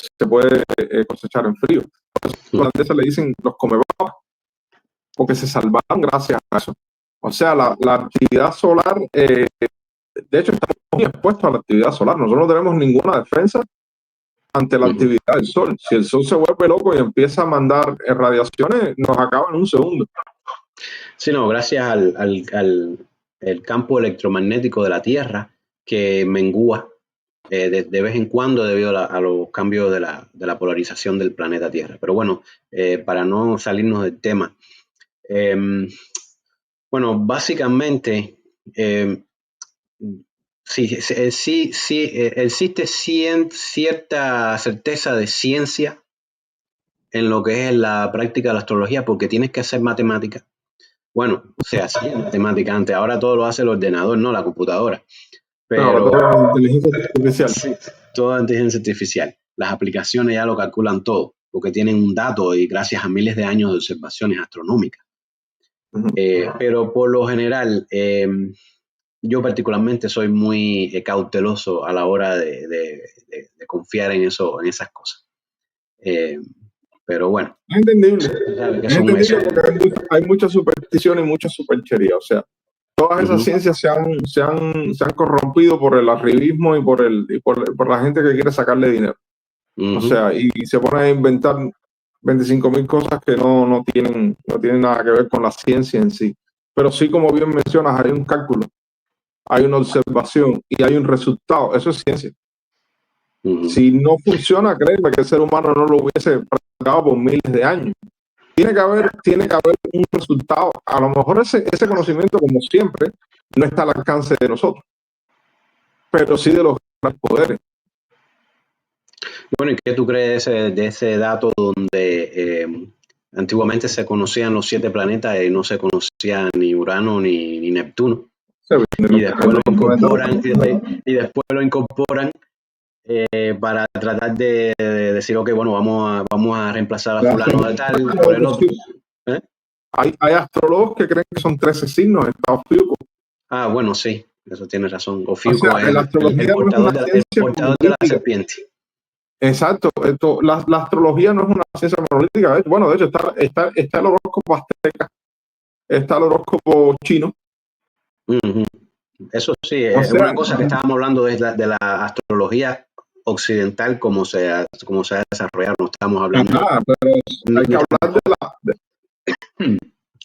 cosechar en frío. Por eso los irlandeses le dicen los comepapas, porque se salvaron gracias a eso. O sea, la actividad solar, de hecho, estamos muy expuestos a la actividad solar. Nosotros no tenemos ninguna defensa ante la actividad del sol. Si el sol se vuelve loco y empieza a mandar radiaciones, nos acaba en un segundo. Sí, no, gracias al campo electromagnético de la Tierra, que mengúa de vez en cuando debido a los cambios de la polarización del planeta Tierra. Pero bueno, para no salirnos del tema, bueno, básicamente sí, existe cierta certeza de ciencia en lo que es la práctica de la astrología, porque tienes que hacer matemática. Bueno, se hacía matemática antes, ahora todo lo hace el ordenador, no la computadora. Pero todo inteligencia artificial. Sí, toda inteligencia artificial. Las aplicaciones ya lo calculan todo, porque tienen un dato y gracias a miles de años de observaciones astronómicas. Pero por lo general, yo particularmente soy muy cauteloso a la hora de confiar en esas cosas. Pero bueno. Es entendible. Es entendible porque hay mucha superstición y mucha superchería. O sea, todas esas ciencias se han corrompido por el arribismo y por la gente que quiere sacarle dinero. O sea, y se pone a inventar 25,000 cosas que no tienen nada que ver con la ciencia en sí. Pero sí, como bien mencionas, hay un cálculo, hay una observación y hay un resultado. Eso es ciencia. Si no funciona, créeme que el ser humano no lo hubiese practicado por miles de años. Tiene que haber un resultado. A lo mejor ese conocimiento, como siempre, no está al alcance de nosotros, pero sí de los grandes poderes. Bueno, ¿y qué tú crees de ese dato donde antiguamente se conocían los 7 planetas y no se conocía ni Urano ni Neptuno? Y después lo incorporan para tratar de decir, ok, bueno, vamos a reemplazar a fulano de tal, por el otro. Hay astrólogos que creen que son 13 signos, está Ofiuco. Ah, bueno, sí, eso tiene razón. Ofiuco es el portador de la serpiente. Exacto, la astrología no es una ciencia monolítica. Bueno, de hecho está el horóscopo azteca, está el horóscopo chino. Eso sí, es una cosa que estábamos hablando de la astrología occidental, como se ha desarrollado. No estamos hablando pero hay que hablar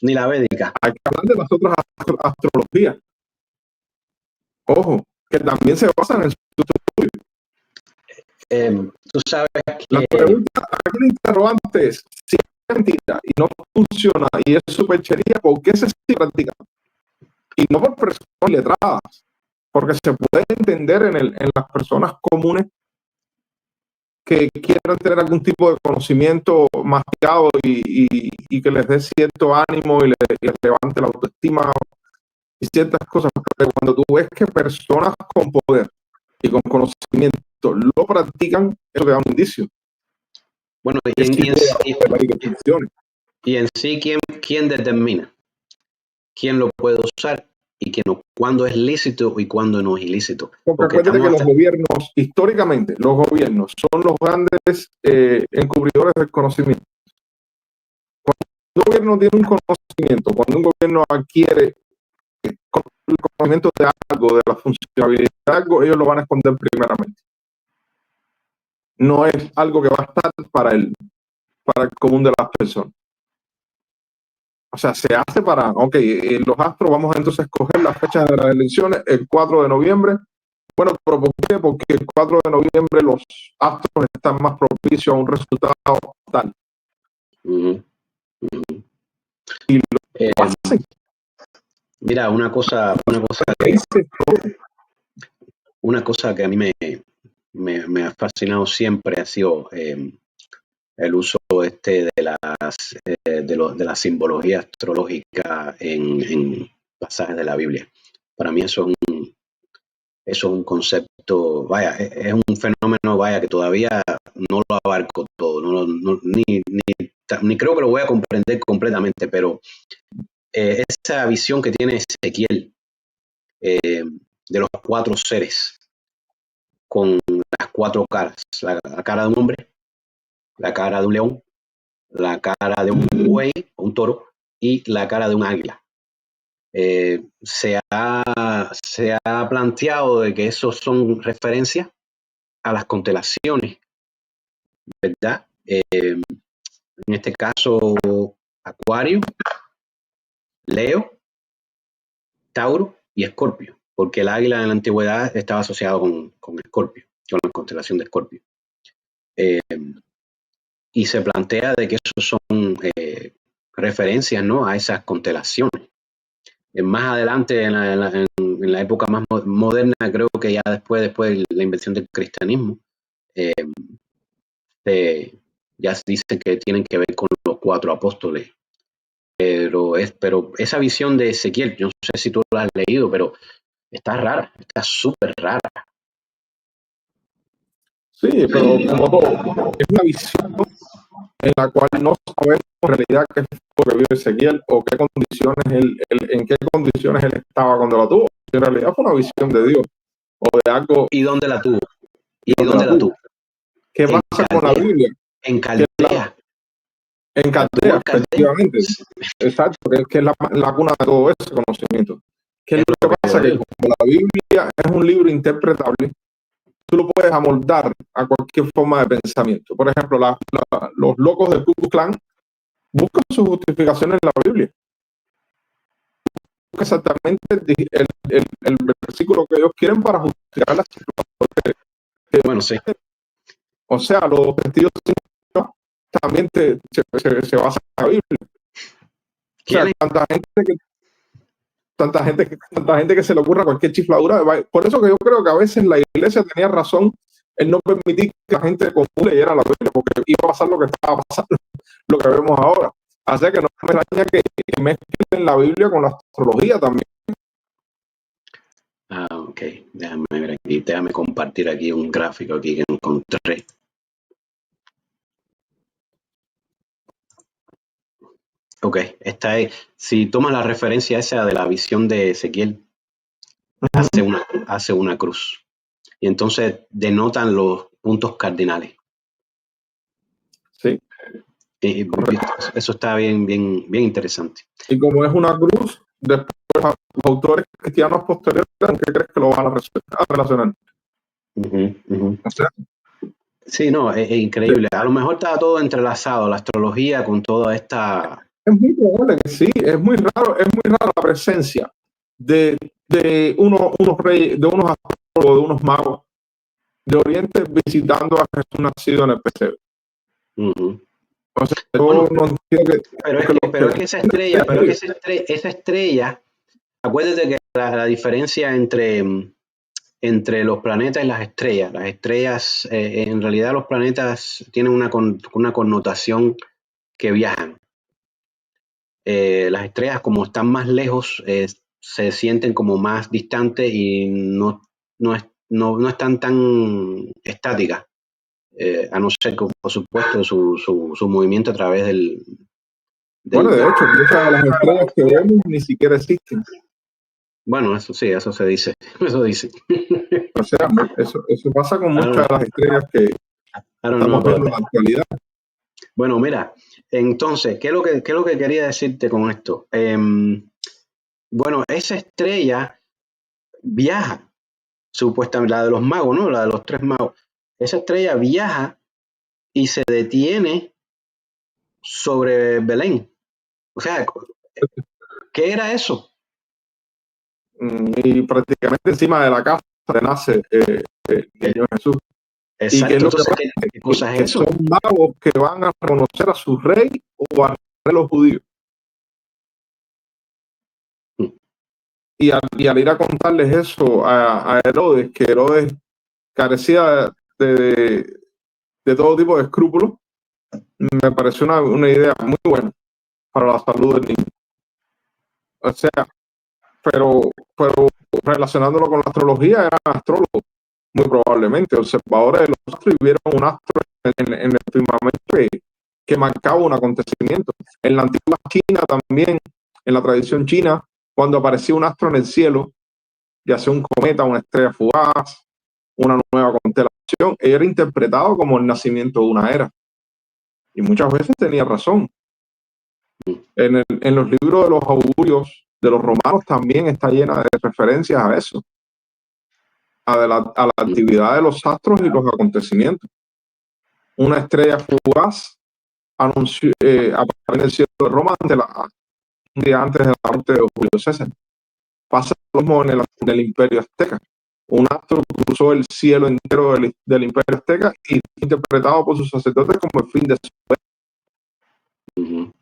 ni la védica. Hay que hablar de las otras astrologías. Ojo, que también se basan en su estudio. Tú sabes que la pregunta, aquí el interrogante es, si es mentira y no funciona y es superchería, ¿por qué se sigue practicando? Y no por personas letradas, porque se puede entender en las personas comunes que quieran tener algún tipo de conocimiento masticado y que les dé cierto ánimo y les levante la autoestima y ciertas cosas. Pero cuando tú ves que personas con poder y con conocimiento lo practican, eso te da un indicio. Bueno, y en sí, ¿quién determina quién lo puede usar y quién no? ¿Cuándo es lícito y cuándo no es ilícito? Porque acuérdate que los gobiernos, históricamente, los gobiernos son los grandes encubridores del conocimiento. Cuando un gobierno tiene un conocimiento, cuando un gobierno adquiere el conocimiento de algo, de la funcionalidad de algo, ellos lo van a esconder primeramente. No es algo que va a estar para el común de las personas. O sea, se hace para, ok, los astros, vamos a entonces a escoger las fechas de las elecciones, el 4 de noviembre. Bueno, ¿pero por qué? Porque el 4 de noviembre los astros están más propicios a un resultado tal. Y lo hacen. Mira, una cosa que a mí me ha fascinado siempre ha sido el uso de la simbología astrológica en pasajes de la Biblia. Para mí eso es un concepto, vaya, es un fenómeno, vaya, que todavía no lo abarco todo, ni creo que lo voy a comprender completamente, pero esa visión que tiene Ezequiel de los 4 seres con las 4 caras, la cara de un hombre, la cara de un león, la cara de un buey, un toro, y la cara de un águila. Se ha planteado de que esos son referencias a las constelaciones, ¿verdad? En este caso, Acuario, Leo, Tauro y Escorpio, porque el águila en la antigüedad estaba asociado con Escorpio, con la constelación de Escorpio. Y se plantea de que esos son referencias, ¿no?, a esas constelaciones. Más adelante, en la época más moderna, creo que ya después de la invención del cristianismo, ya se dice que tienen que ver con los 4 apóstoles. Pero esa visión de Ezequiel, yo no sé si tú lo has leído, pero está rara, está súper rara. Sí, pero como todo, es una visión en la cual no sabemos en realidad qué es lo que vive Ezequiel o qué condiciones en qué condiciones él estaba cuando la tuvo. En realidad fue una visión de Dios o de algo. ¿Y dónde la tuvo? ¿Y Donde dónde la la tuvo. tuvo? ¿Qué En pasa con la Caldea. Biblia? En Caldea. En Caldea, efectivamente. Exacto, que es la cuna de todo ese conocimiento. ¿Qué es lo que pasa? Que como la Biblia es un libro interpretable, tú lo puedes amoldar a cualquier forma de pensamiento. Por ejemplo, los locos del Ku Klux Klan buscan sus justificaciones en la Biblia. Buscan exactamente el versículo que ellos quieren para justificar las situaciones. Bueno, sí. O sea, los sentidos también se basa en la Biblia. O sea, tanta gente que se le ocurra cualquier chifladura. Por eso que yo creo que a veces la iglesia tenía razón en no permitir que la gente común leyera la Biblia, porque iba a pasar lo que estaba pasando, lo que vemos ahora. Así que no me extraña que mezclen la Biblia con la astrología también. Ok, déjame ver aquí, déjame compartir aquí un gráfico aquí que encontré. Ok, esta es, si tomas la referencia esa de la visión de Ezequiel, hace una cruz. Y entonces denotan los puntos cardinales. Sí. Y eso está bien interesante. Y como es una cruz, después los autores cristianos posteriores, ¿con qué crees que lo van a relacionar? O sea, sí, no, es increíble. A lo mejor está todo entrelazado, la astrología con toda esta... Es muy probable que sí, es muy raro la presencia de unos reyes, de unos astrólogos, de unos magos de Oriente visitando a Jesús nacido en el pesebre. O sea, yo no entiendo pero es que esa estrella, acuérdate que la diferencia entre los planetas y las estrellas, en realidad los planetas tienen una connotación que viajan. Las estrellas, como están más lejos, se sienten como más distantes y no están tan estáticas, a no ser que, por supuesto, su movimiento a través bueno, de hecho, muchas de las estrellas que vemos ni siquiera existen. Bueno, eso sí, eso se dice, eso dice. O sea, eso pasa con muchas de las estrellas que estamos viendo en la actualidad. Bueno, mira, entonces, ¿qué es lo que quería decirte con esto? Bueno, esa estrella viaja, supuestamente, la de los magos, ¿no? La de los 3 magos. Esa estrella viaja y se detiene sobre Belén. O sea, ¿qué era eso? Y prácticamente encima de la casa nace el niño Jesús. Exacto. ¿Y qué es lo entonces, que ¿qué cosa es eso? Son magos que van a reconocer a su rey o a los judíos. Y al ir a contarles eso a Herodes, que Herodes carecía de todo tipo de escrúpulos, me pareció una idea muy buena para la salud del niño. O sea, pero relacionándolo con la astrología, eran astrólogos, muy probablemente, observadores de los astros, y vieron un astro en el firmamento que marcaba un acontecimiento. En la antigua China también, en la tradición china, cuando aparecía un astro en el cielo, ya sea un cometa, una estrella fugaz, una nueva constelación, era interpretado como el nacimiento de una era. Y muchas veces tenía razón. En los libros de los augurios de los romanos también está llena de referencias a eso, a la actividad de los astros y los acontecimientos. Una estrella fugaz apareció en el cielo de Roma un día antes de la muerte de Julio César. Pasa lo mismo en el Imperio Azteca. Un astro cruzó el cielo entero del Imperio Azteca y interpretado por sus sacerdotes como el fin de su vida.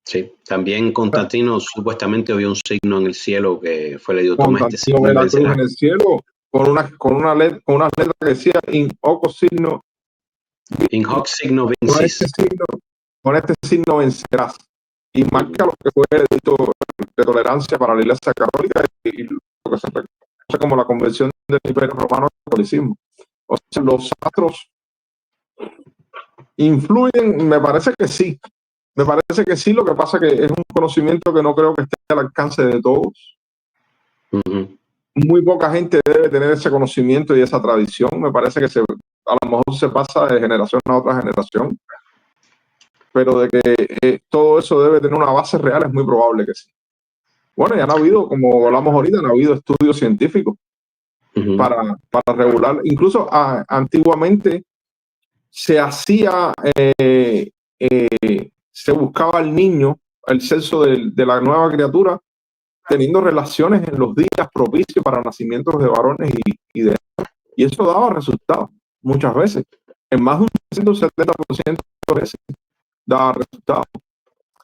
Sí, también Constantino supuestamente vio un signo en el cielo que fue leído: toma este signo ve y la cruz vencerás. en el cielo con unas letras que decía in hoc signo, In hoc signo con vincis. este signo vencerás. Y marca lo que fue el edicto de tolerancia para la Iglesia Católica y lo que se reconoce como la conversión del Imperio Romano al catolicismo. O sea, los astros influyen, me parece que sí. Me parece que sí, lo que pasa que es un conocimiento que no creo que esté al alcance de todos. Muy poca gente debe tener ese conocimiento y esa tradición. Me parece que a lo mejor se pasa de generación a otra generación, pero de que todo eso debe tener una base real es muy probable que sí. Bueno, ya han habido, como hablamos ahorita, han habido estudios científicos para regular. Incluso antiguamente se hacía, se buscaba al niño, el sexo de la nueva criatura, teniendo relaciones en los días propicios para nacimientos de varones y eso daba resultados muchas veces. En más de un 170% de veces daba resultados.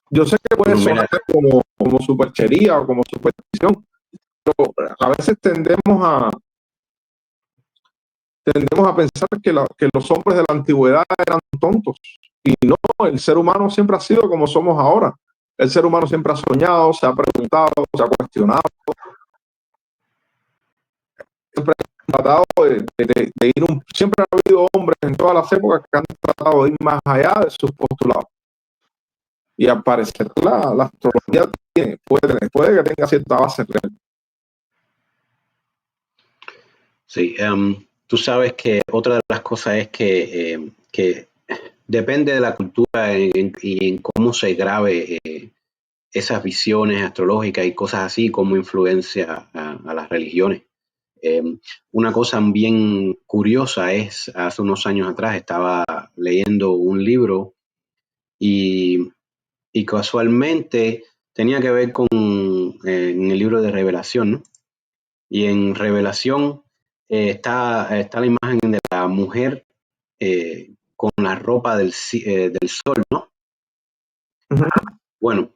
Yo sé que puede sonar como superchería o como superstición, pero a veces tendemos a pensar que los hombres de la antigüedad eran tontos. Y no, el ser humano siempre ha sido como somos ahora. El ser humano siempre ha soñado, se ha preguntado, se ha cuestionado. Siempre ha tratado de ir siempre ha habido hombres en todas las épocas que han tratado de ir más allá de sus postulados. Y al parecer la astrología puede que tenga cierta base real. Sí, tú sabes que otra de las cosas es que depende de la cultura y en cómo se grabe esas visiones astrológicas y cosas así, cómo influencia a las religiones. Una cosa bien curiosa es, hace unos años atrás estaba leyendo un libro y casualmente tenía que ver con en el libro de Revelación, ¿no? Y en Revelación está la imagen de la mujer con la ropa del sol, ¿no? Uh-huh. Bueno,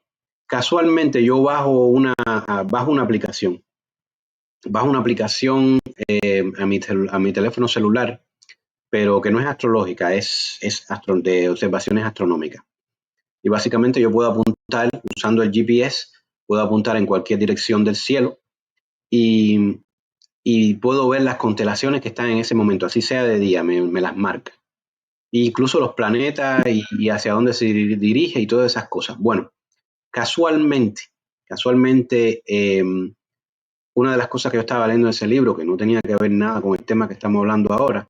casualmente yo bajo una aplicación. Bajo una aplicación a mi teléfono celular, pero que no es astrológica, es de observaciones astronómicas. Y básicamente yo puedo apuntar, usando el GPS, puedo apuntar en cualquier dirección del cielo y puedo ver las constelaciones que están en ese momento, así sea de día, me las marca. E incluso los planetas y hacia dónde se dirige y todas esas cosas. Bueno, casualmente, una de las cosas que yo estaba leyendo en ese libro, que no tenía que ver nada con el tema que estamos hablando ahora,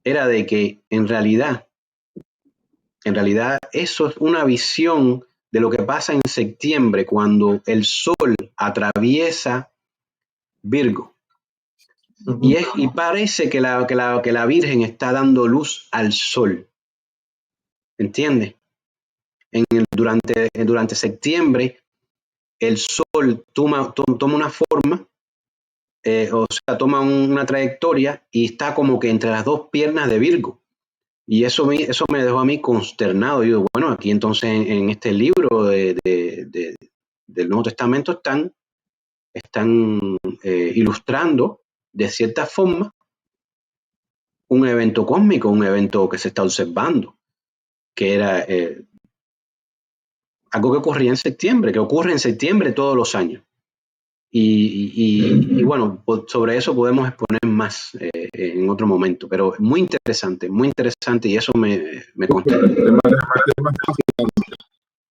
era de que en realidad eso es una visión de lo que pasa en septiembre cuando el sol atraviesa Virgo. Uh-huh. Y parece que la Virgen está dando luz al sol. ¿Entiendes? Durante septiembre el sol toma una forma, o sea, toma una trayectoria y está como que entre las dos piernas de Virgo. Y eso me dejó a mí consternado. Yo digo, bueno, aquí entonces en este libro del Nuevo Testamento están ilustrando de cierta forma un evento cósmico, un evento que se está observando. que era algo que ocurría en septiembre, que ocurre en septiembre todos los años. Y bueno, sobre eso podemos exponer más en otro momento, pero muy interesante y eso me consta. El tema es fascinante,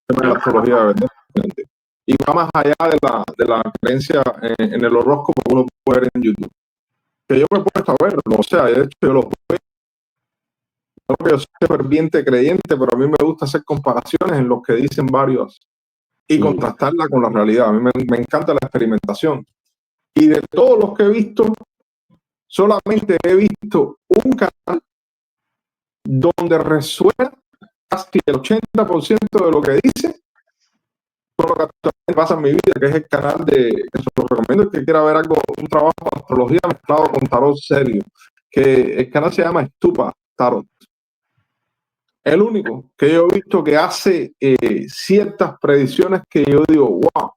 el tema de la astrología de verdad. Y va más allá de la creencia en el horóscopo que uno puede ver en YouTube. Que yo me he puesto a verlo, o sea, de hecho yo lo veo. No que yo soy ferviente creyente, pero a mí me gusta hacer comparaciones en los que dicen varios y contrastarla con la realidad. A mí me encanta la experimentación. Y de todos los que he visto, solamente he visto un canal donde resuena casi el 80% de lo que dice con lo que actualmente pasa en mi vida, que es el canal que se lo recomiendo el que quiera ver algo, un trabajo de astrología mezclado con tarot serio, que el canal se llama Stupa Tarot. El único que yo he visto que hace ciertas predicciones que yo digo, wow,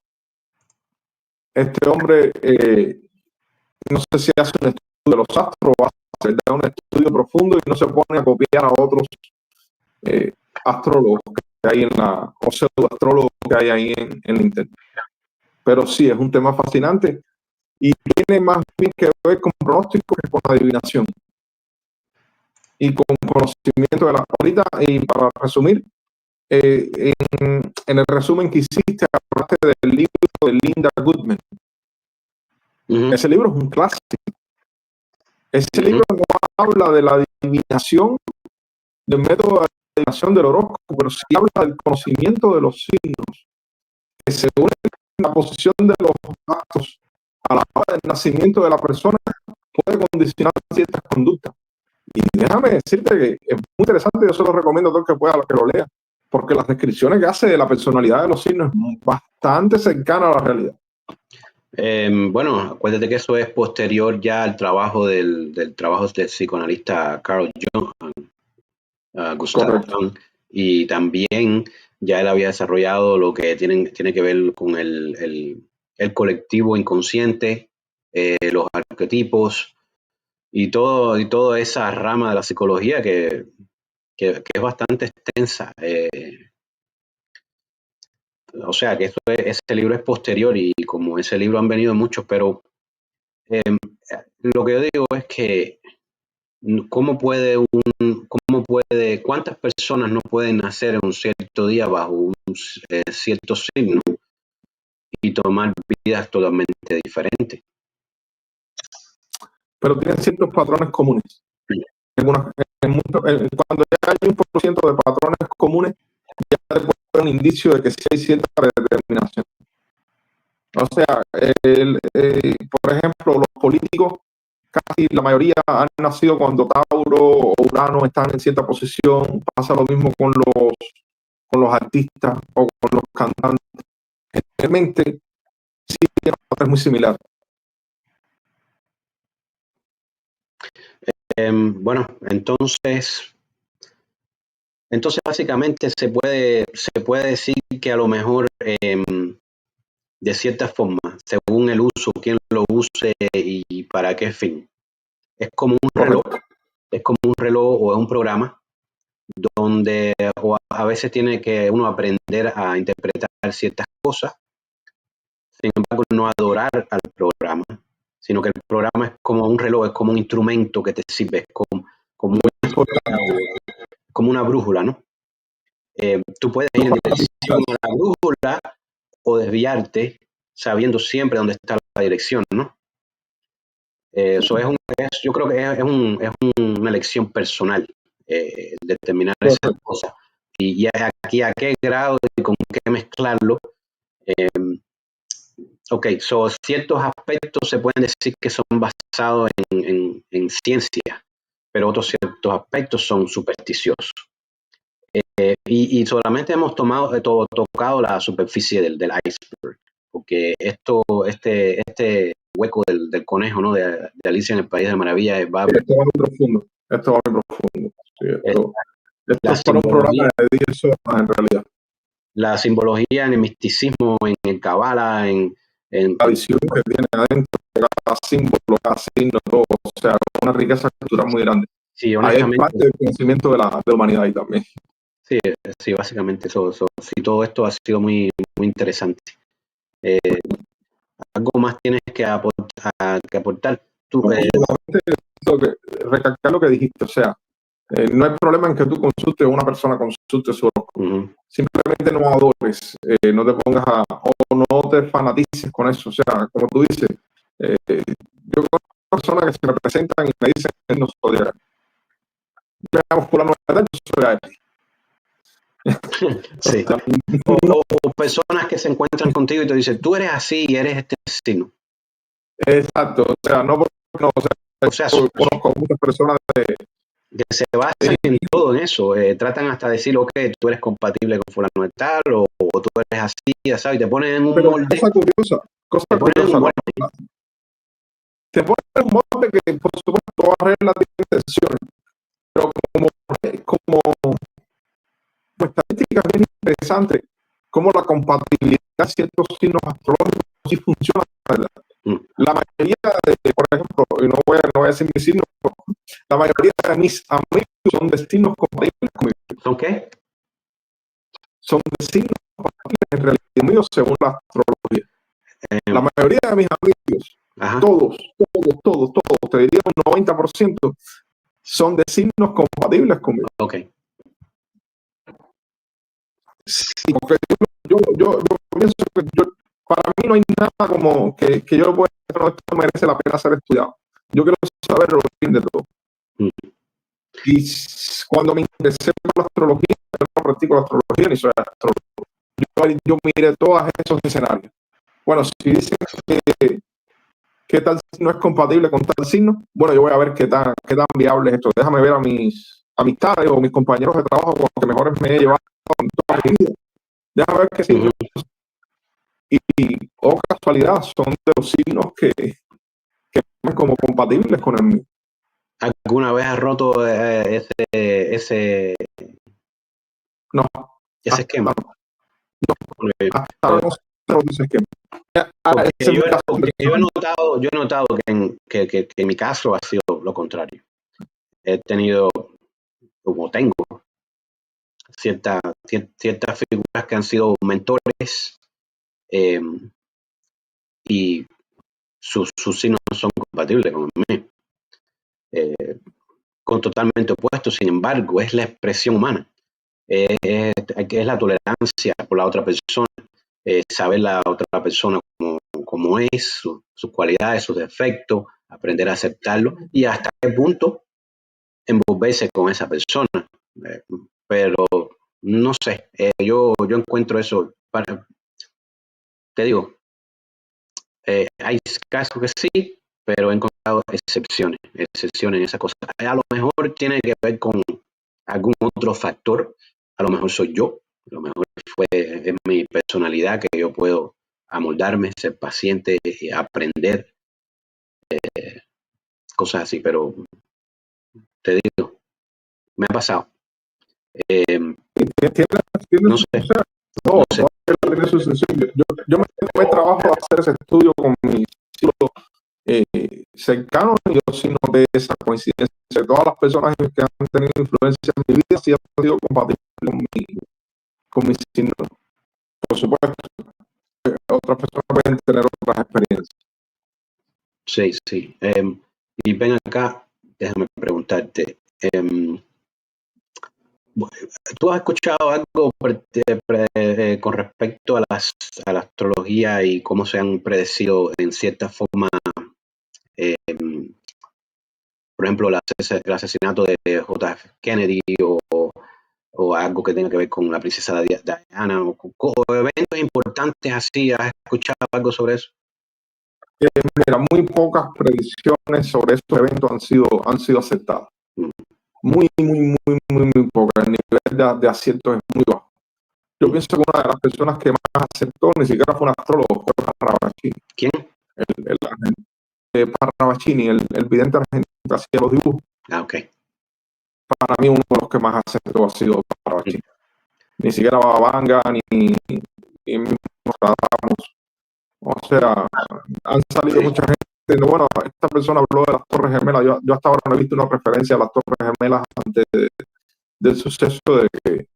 este hombre no sé si hace un estudio de los astros o hace un estudio profundo y no se pone a copiar a otros astrólogos que hay o pseudoastrólogos que hay ahí en internet. Pero sí, es un tema fascinante y tiene más bien que ver con pronósticos que con adivinación y con conocimiento de la ahorita. Y para resumir, en el resumen que hiciste, aparte del libro de Linda Goodman, ese libro es un clásico. Ese libro no habla de la adivinación, del método de adivinación del horóscopo, pero sí habla del conocimiento de los signos, que según la posición de los astros a la hora del nacimiento de la persona puede condicionar ciertas conductas. Y déjame decirte que es muy interesante, yo se lo recomiendo a todo el que pueda que lo lea, porque las descripciones que hace de la personalidad de los signos es bastante cercana a la realidad. Bueno, acuérdate que eso es posterior ya al trabajo del trabajo del psicoanalista Carl Jung, Gustav Jung, y también ya él había desarrollado lo que tiene que ver con el colectivo inconsciente, los arquetipos y toda esa rama de la psicología que es bastante extensa. O sea que ese libro es posterior y como ese libro han venido muchos, pero lo que yo digo es que cuántas personas no pueden nacer en un cierto día bajo un cierto signo y tomar vidas totalmente diferentes. Pero tienen ciertos patrones comunes. Cuando ya hay 1% de patrones comunes, ya te puede dar un indicio de que sí hay cierta predeterminación. O sea, por ejemplo, los políticos, casi la mayoría han nacido cuando Tauro o Urano están en cierta posición. Pasa lo mismo con los artistas o con los cantantes. Generalmente, sí tiene un patrón muy similar. Bueno, entonces básicamente se puede decir que a lo mejor de cierta forma, según el uso, quién lo use y para qué fin. Es como un reloj o es un programa donde a veces tiene que uno aprender a interpretar ciertas cosas, sin embargo no adorar al programa, sino que el programa es como un reloj, es como un instrumento que te sirve, como una brújula, ¿no? Tú puedes ir en dirección a la brújula o desviarte sabiendo siempre dónde está la dirección, ¿no? Eso yo creo que es una elección personal determinar esas cosas y aquí a qué grado y con qué mezclarlo. Ciertos aspectos se pueden decir que son basados en ciencia, pero otros ciertos aspectos son supersticiosos. Y solamente hemos tocado la superficie del iceberg, porque este hueco del conejo, ¿no? de Alicia en el País de Maravillas Esto va muy profundo. Sí, esto es para un programa de 10 horas en realidad. La simbología en el misticismo, en el Kabbalah, en la visión que tiene adentro, cada símbolo, cada signo, todo, o sea, una riqueza cultural muy grande. Sí, ahí es parte del conocimiento de la humanidad ahí también. Sí, básicamente eso. Sí, todo esto ha sido muy, muy interesante. ¿Algo más tienes que aportar? Tú, Recalcar lo que dijiste, o sea, no hay problema en que tú consultes o una persona consulte su horóscopo. Simplemente no adores, no te pongas o no te fanatices con eso. O sea, como tú dices, yo conozco personas que se me presentan y me dicen que no soy de Aries. Yo me llamo fulano de tal, yo soy Aries. Sí. O personas que se encuentran contigo y te dicen, tú eres así y eres este signo. Exacto, o sea, no, o sea, yo conozco muchas personas que se basan en todo en eso. Tratan hasta de decir, ok, tú eres compatible con fulano de tal, o tú eres así, ya sabes, y te ponen en un pero molde. Cosa curiosa, te ponen en un molde que, por supuesto, todas las reglas tienen excepciones, pero como pues, estadística bien interesante, como la compatibilidad de ciertos signos astrológicos sí funciona, ¿verdad? La mayoría de, por ejemplo, y no voy a decir mis signos, la mayoría de mis amigos son de signos compatibles conmigo. ¿Son qué? Son de signos compatibles en realidad míos según la astrología. La mayoría de mis amigos, todos, te diría un 90%, son de signos compatibles conmigo. Ok. Sí, porque yo pienso que para mí no hay nada como que yo lo pueda decir, no, esto merece la pena ser estudiado. Yo quiero saber lo fin de todo. Y cuando me interesé por la astrología, yo no practico la astrología ni soy astrólogo. Yo miré todos esos escenarios. Bueno, si dicen que tal signo es compatible con tal signo, bueno, yo voy a ver qué tan viable es esto. Déjame ver a mis amistades o mis compañeros de trabajo con los que mejores me he llevado en toda mi vida. Déjame ver qué signo. Y casualidad, son de los signos que son como compatibles con el mío. ¿Alguna vez has roto ese esquema? Yo he notado que en mi caso ha sido lo contrario. He tenido, como tengo, ciertas figuras que han sido mentores y sus signos son compatibles con el mío. Con totalmente opuestos, sin embargo, es la expresión humana. Es la tolerancia por la otra persona, saber la otra persona como es, sus cualidades, sus defectos, aprender a aceptarlo y hasta qué punto envolverse con esa persona. Pero no sé, yo encuentro eso, te digo, hay casos que sí, pero he encontrado excepciones en esa cosa. A lo mejor tiene que ver con algún otro factor, a lo mejor soy yo, a lo mejor es mi personalidad que yo puedo amoldarme, ser paciente, aprender, cosas así, pero te digo, me ha pasado. No sé. Yo me trabajo a hacer ese estudio con mis cercanos y yo sí noté esa coincidencia. Todas las personas que han tenido influencia en mi vida sí han sido compatibles con mis signos. Por supuesto, otras personas pueden tener otras experiencias. Sí. Y ven acá, déjame preguntarte. ¿Tú has escuchado algo con respecto a la astrología y cómo se han predecido en cierta forma, por ejemplo, el asesinato de J.F. Kennedy o algo que tenga que ver con la princesa Diana o eventos importantes así? ¿Has escuchado algo sobre eso? Mira, muy pocas predicciones sobre estos eventos han sido aceptadas. Muy pocas. El nivel de acierto es muy bajo. Yo pienso que una de las personas que más aceptó ni siquiera fue un astrólogo, fue Parravicini. ¿Quién? Parravicini, el vidente argentino que hacía los dibujos. Ok. Para mí uno de los que más acertó ha sido Parravicini. Ni siquiera Bababanga ni Nostradamus. O sea, han salido mucha gente. Bueno, esta persona habló de las Torres Gemelas. Yo hasta ahora no he visto una referencia a las Torres Gemelas antes del suceso de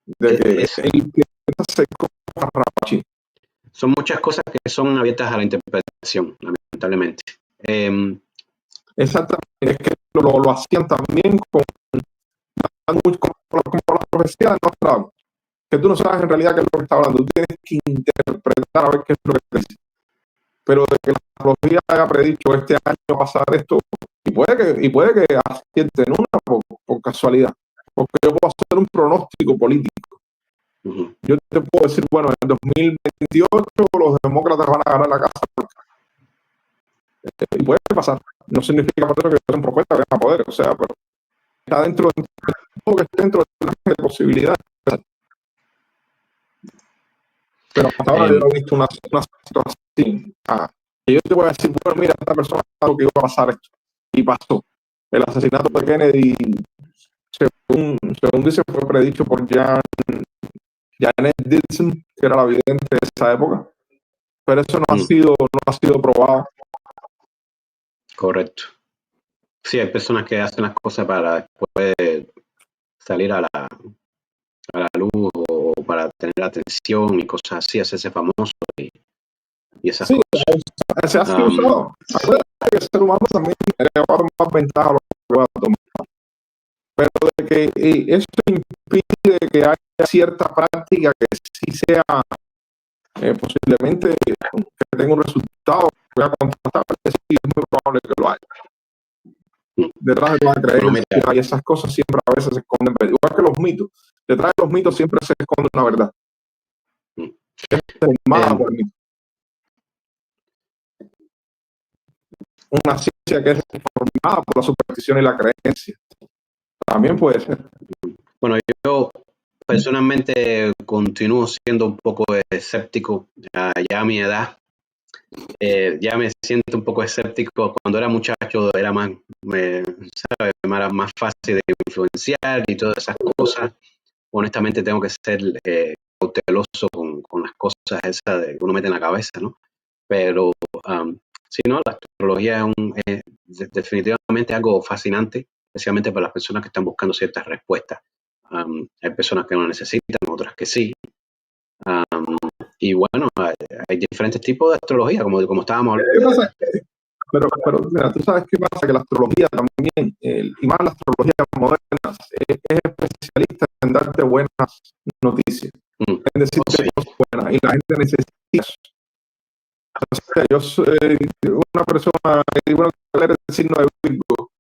de que él se compra Rapachín. Son muchas cosas que son abiertas a la interpretación, lamentablemente. Exactamente, es que lo hacían también como la profecía de Nostradamus, que tú no sabes en realidad qué es lo que está hablando, tú tienes que interpretar a ver qué es lo que te dice. Pero de que la astrología haya predicho este año va a pasar esto, y puede que acierte en una por casualidad, porque yo puedo hacer un pronóstico político. Yo te puedo decir, bueno, en 2028 los demócratas van a ganar la Casa Blanca. Y puede pasar. No significa por eso que son propuestas que van a poder, o sea, pero está dentro de todo que esté dentro de posibilidades. Pero hasta ahora yo no he visto una situación así. Que yo te voy a decir, bueno, mira, esta persona sabe que iba a pasar esto. Y pasó. El asesinato de Kennedy, según dice, fue predicho por Janet Dixon, que era la vidente de esa época. Pero eso no ha sido probado. Correcto. Sí, hay personas que hacen las cosas para después salir a la luz o para tener atención y cosas así, hacerse famoso y esas cosas. Se ha sido usado. Acuérdate que el ser humano también va a tomar ventaja a lo que va a tomar. Pero de que eso impide que haya cierta práctica que sí sea posiblemente que tenga un resultado que vaya a contrastar, sí, es muy probable que lo haya. Detrás de toda creencia y esas cosas siempre a veces se esconden, igual que los mitos. Detrás de los mitos siempre se esconde una verdad. Una ciencia que es formada por la superstición y la creencia. También puede ser. Bueno, yo personalmente continúo siendo un poco escéptico. Ya a mi edad, ya me siento un poco escéptico. Cuando era muchacho era más fácil de influenciar y todas esas cosas. Honestamente tengo que ser cauteloso con las cosas esas que uno mete en la cabeza, ¿no? Pero si no, la astrología es definitivamente algo fascinante, especialmente para las personas que están buscando ciertas respuestas. Hay personas que no necesitan, otras que sí. Y bueno, hay diferentes tipos de astrología, como estábamos hablando. Pero mira, tú sabes qué pasa, que la astrología también, y más la astrología moderna, es especialista en darte buenas noticias, en decirte cosas buenas, y la gente necesita eso. O sea, yo soy una persona que leer el signo de Virgo,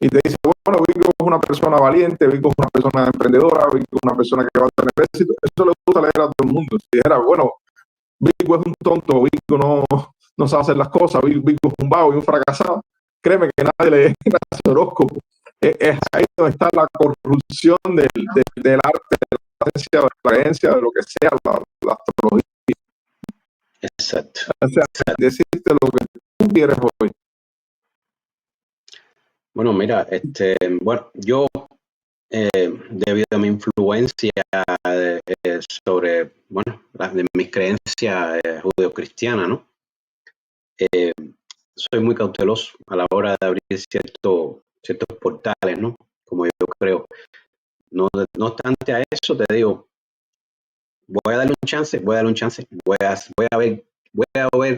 y te dice, bueno, Virgo es una persona valiente, Virgo es una persona emprendedora, Virgo es una persona que va a tener éxito. Eso le gusta leer a todo el mundo. Si dijera, bueno, Virgo es un tonto, Virgo no sabe hacer las cosas, Virgo es un vago y un fracasado, créeme que nadie lee ese horóscopo. Es ahí donde está la corrupción del arte, de la ciencia, de la creencia, de lo que sea, la astrología. Exacto. O sea, decirte lo que tú quieres hoy. Bueno, mira, bueno, yo debido a mi influencia sobre, bueno, de mis creencias judeocristianas, ¿no? Soy muy cauteloso a la hora de abrir ciertos portales, ¿no? Como yo creo. No obstante a eso, te digo, voy a darle un chance, voy a ver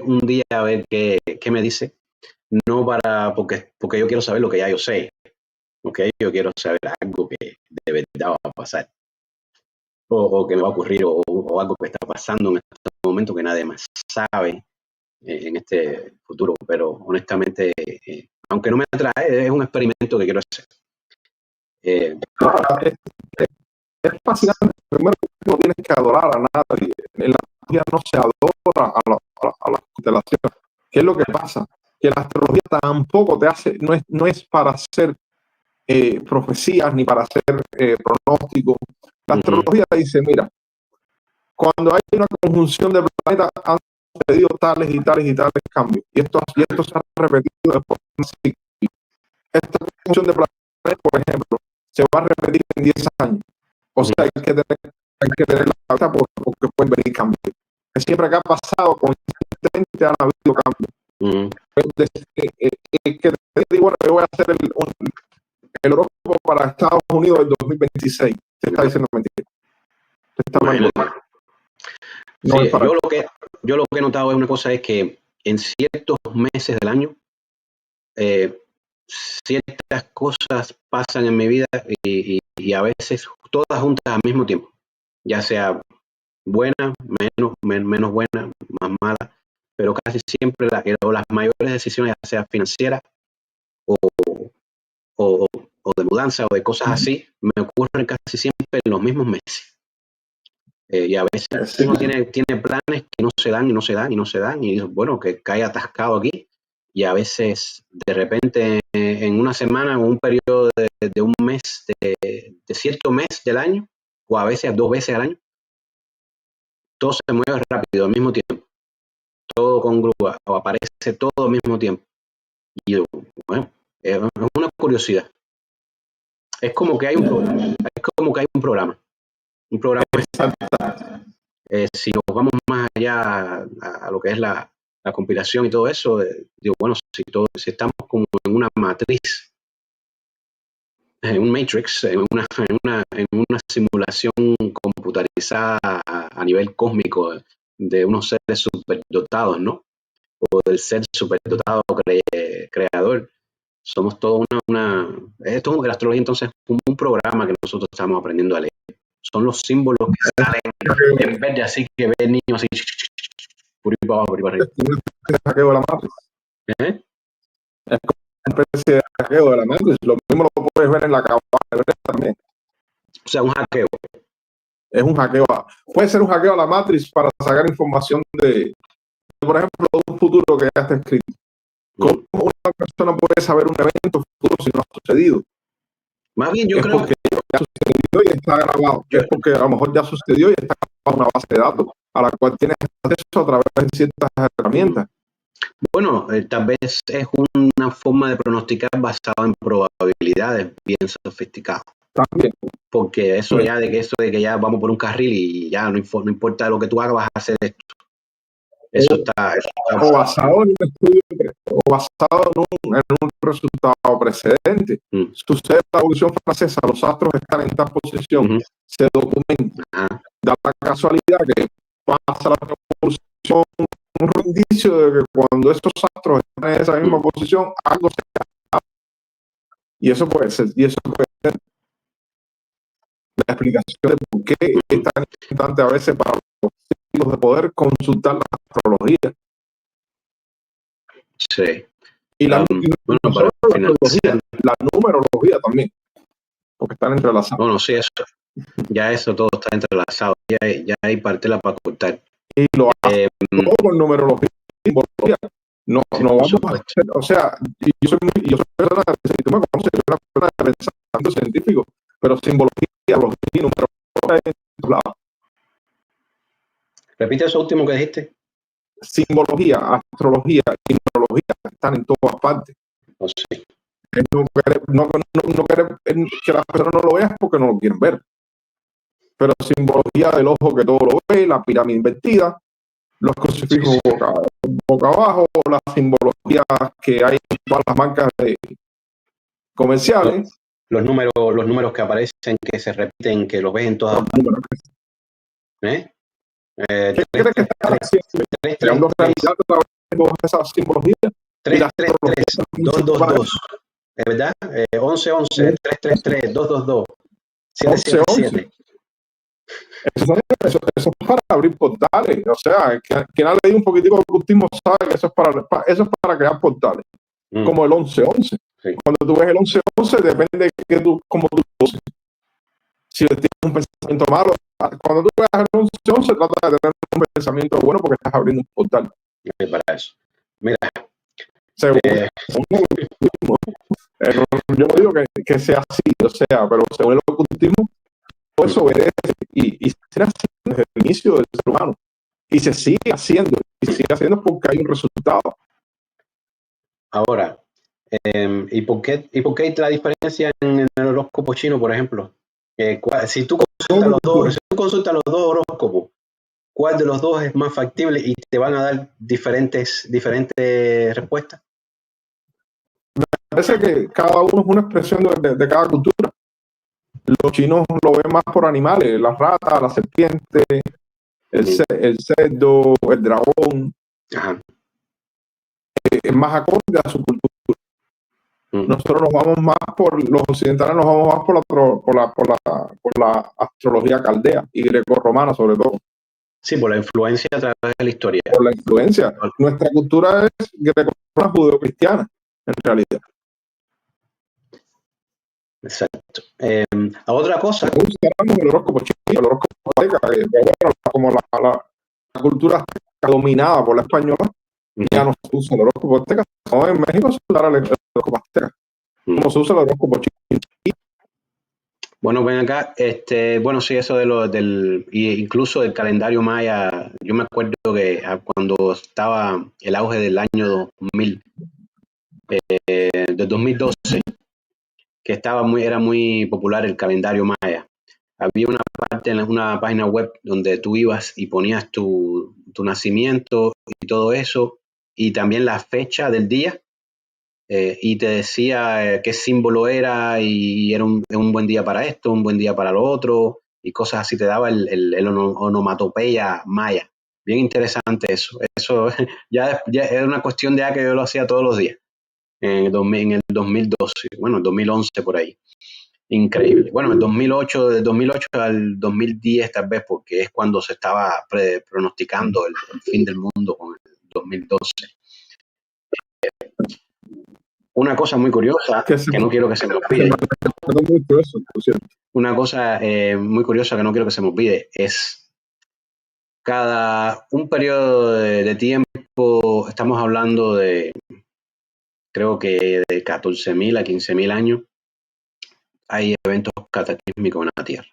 un día a ver qué me dice. No porque yo quiero saber lo que ya yo sé. Okay, yo quiero saber algo que de verdad va a pasar. O que me va a ocurrir, o algo que está pasando en este momento que nadie más sabe en este futuro. Pero honestamente, aunque no me atrae, es un experimento que quiero hacer. Es fascinante. Primero, no tienes que adorar a nadie. En la astrología no se adora a las constelaciones. ¿Qué es lo que pasa? Que la astrología tampoco te hace, no es para hacer profecías ni para hacer pronósticos. La astrología te dice, mira, cuando hay una conjunción de planetas han sucedido tales y tales y tales cambios. Y esto se ha repetido después. Esta conjunción de planetas, por ejemplo, se va a repetir en 10 años. O sea, hay que tener la cabeza porque pueden venir cambios. Siempre que ha pasado, constantemente han habido cambios. Bueno, yo voy a hacer el horóscopo para Estados Unidos del 2026. Se está diciendo mentira. Bueno, No sí, es para yo lo que he notado es una cosa, es que en ciertos meses del año, ciertas cosas pasan en mi vida y a veces todas juntas al mismo tiempo, ya sea buena, menos buena, más mala, pero casi siempre o las mayores decisiones, ya sea financieras o, o, o de mudanza o de cosas así, me ocurren casi siempre en los mismos meses. Y a veces sí, uno tiene planes que no se dan y no se dan y no se dan, y bueno, que cae atascado aquí. Y a veces, de repente, en una semana, en un periodo de un mes, de cierto mes del año, o a veces 2 veces al año, todo se mueve rápido al mismo tiempo, todo congrúa, o aparece todo al mismo tiempo. Y yo, bueno, es una curiosidad. Es como que hay un programa, un programa. Si nos vamos más allá a lo que es la compilación y todo eso, digo, bueno, si estamos como en una matriz, en un matrix, en una simulación computarizada a nivel cósmico de unos seres superdotados, ¿no? O del ser superdotado creador, somos todo esto es la astrología, entonces, como un programa que nosotros estamos aprendiendo a leer. Son los símbolos que salen en vez de así que ve el niño así por ahí para abajo, por ahí para arriba. Es hackeo de la Matrix. ¿Eh? Es como una especie de hackeo de la Matrix. Lo mismo lo puedes ver en la cabana también. O sea, un hackeo. Es un hackeo. Puede ser un hackeo a la Matrix para sacar información por ejemplo, de un futuro que ya está escrito. ¿Cómo una persona puede saber un evento futuro si no ha sucedido? Más bien, yo es creo porque ya sucedió y está grabado. Es porque a lo mejor ya sucedió y está grabado en una base de datos a la cual tienes acceso a través de ciertas herramientas. Bueno, tal vez es una forma de pronosticar basada en probabilidades bien sofisticadas. También. Porque eso de que ya vamos por un carril y ya no importa lo que tú hagas, vas a hacer esto. Eso está o basado en un estudio, o basado en un resultado precedente. Sucede la evolución francesa, los astros están en tal posición, se documenta. Da la casualidad que pasa la evolución, un indicio de que cuando estos astros están en esa misma posición, algo se da. Y eso puede ser la explicación de por qué es tan importante a veces para los círculos de poder consultar la astrología. Sí. Y la numerología también, porque están entrelazados. Bueno, sí, eso todo está entrelazado. Ya hay partela para cortar. Y lo hace todo con numerología y simbología. No vamos a hacer, o sea, yo soy persona, si tú me conoces, yo soy una persona de pensamiento científico, pero simbología, y numerología en todos lados. Repite eso último que dijiste. Simbología, astrología y numerología están en todas partes. Oh, sí. No querer que las personas no lo vean porque no lo quieren ver. Pero simbología del ojo que todo lo ve, la pirámide invertida, los crucifijos boca abajo, las simbologías que hay en todas las marcas comerciales. Los números que aparecen, que se repiten, que los ves en todas partes. ¿Qué crees que está haciendo? Creando realidad a través de esas simbologías. 3, 3, 3, 2, 2, 2. ¿Es verdad? 11, 11, 3, 3, 3, 2, 2, 2. 7, 7, 7. Eso es para abrir portales. O sea, quien ha leído un poquitico de ocultismo sabe que eso es para crear portales. Como el 11-11. Sí. Cuando tú ves el 11-11, depende de cómo tú lo uses. Si tienes un pensamiento malo, cuando tú veas el 11-11, trata de tener un pensamiento bueno porque estás abriendo un portal. Para eso. Mira. Según yo no digo que sea así, o sea, pero según el ocultismo, todo eso obedece y se hace desde el inicio del ser humano. Y se sigue haciendo porque hay un resultado. Ahora, ¿y por qué la diferencia en el horóscopo chino, por ejemplo? Si tú consultas los dos horóscopos, ¿cuál de los dos es más factible y te van a dar diferentes respuestas? Me parece que cada uno es una expresión de cada cultura. Los chinos lo ven más por animales, las ratas, la serpiente, el cerdo, el dragón. Ajá. Es más acorde a su cultura. Mm. Nosotros nos vamos más los occidentales nos vamos más por la astrología caldea y grecorromana sobre todo. Sí, por la influencia a través de la historia. Por la influencia. Nuestra cultura es grecorromana judeocristiana, en realidad. Exacto. Otra cosa. El horóscopo chino, el horóscopo azteca, como la cultura azteca dominada por la española, ya no se usa el horóscopo azteca. No, en México se usa el horóscopo azteca. Como se usa el horóscopo chino. Bueno, ven acá, bueno, sí, eso incluso del calendario maya, yo me acuerdo que cuando estaba el auge del año 2000, del 2012, que era muy popular el calendario maya. Había una parte en una página web donde tú ibas y ponías tu nacimiento y todo eso, y también la fecha del día, y te decía qué símbolo era, y era un buen día para esto, un buen día para lo otro, y cosas así. Te daba el onomatopeya maya. Bien interesante eso. Eso ya era una cuestión de que yo lo hacía todos los días, en el 2012, bueno, el 2011 por ahí. Increíble. Bueno, el 2008, del 2008 al 2010 tal vez, porque es cuando se estaba pronosticando el fin del mundo con el 2012. Una cosa muy curiosa que no quiero que se me olvide. Una cosa muy curiosa que no quiero que se me olvide es cada un periodo de tiempo, estamos hablando de, creo que de 14.000 a 15.000 años, hay eventos cataclísmicos en la Tierra.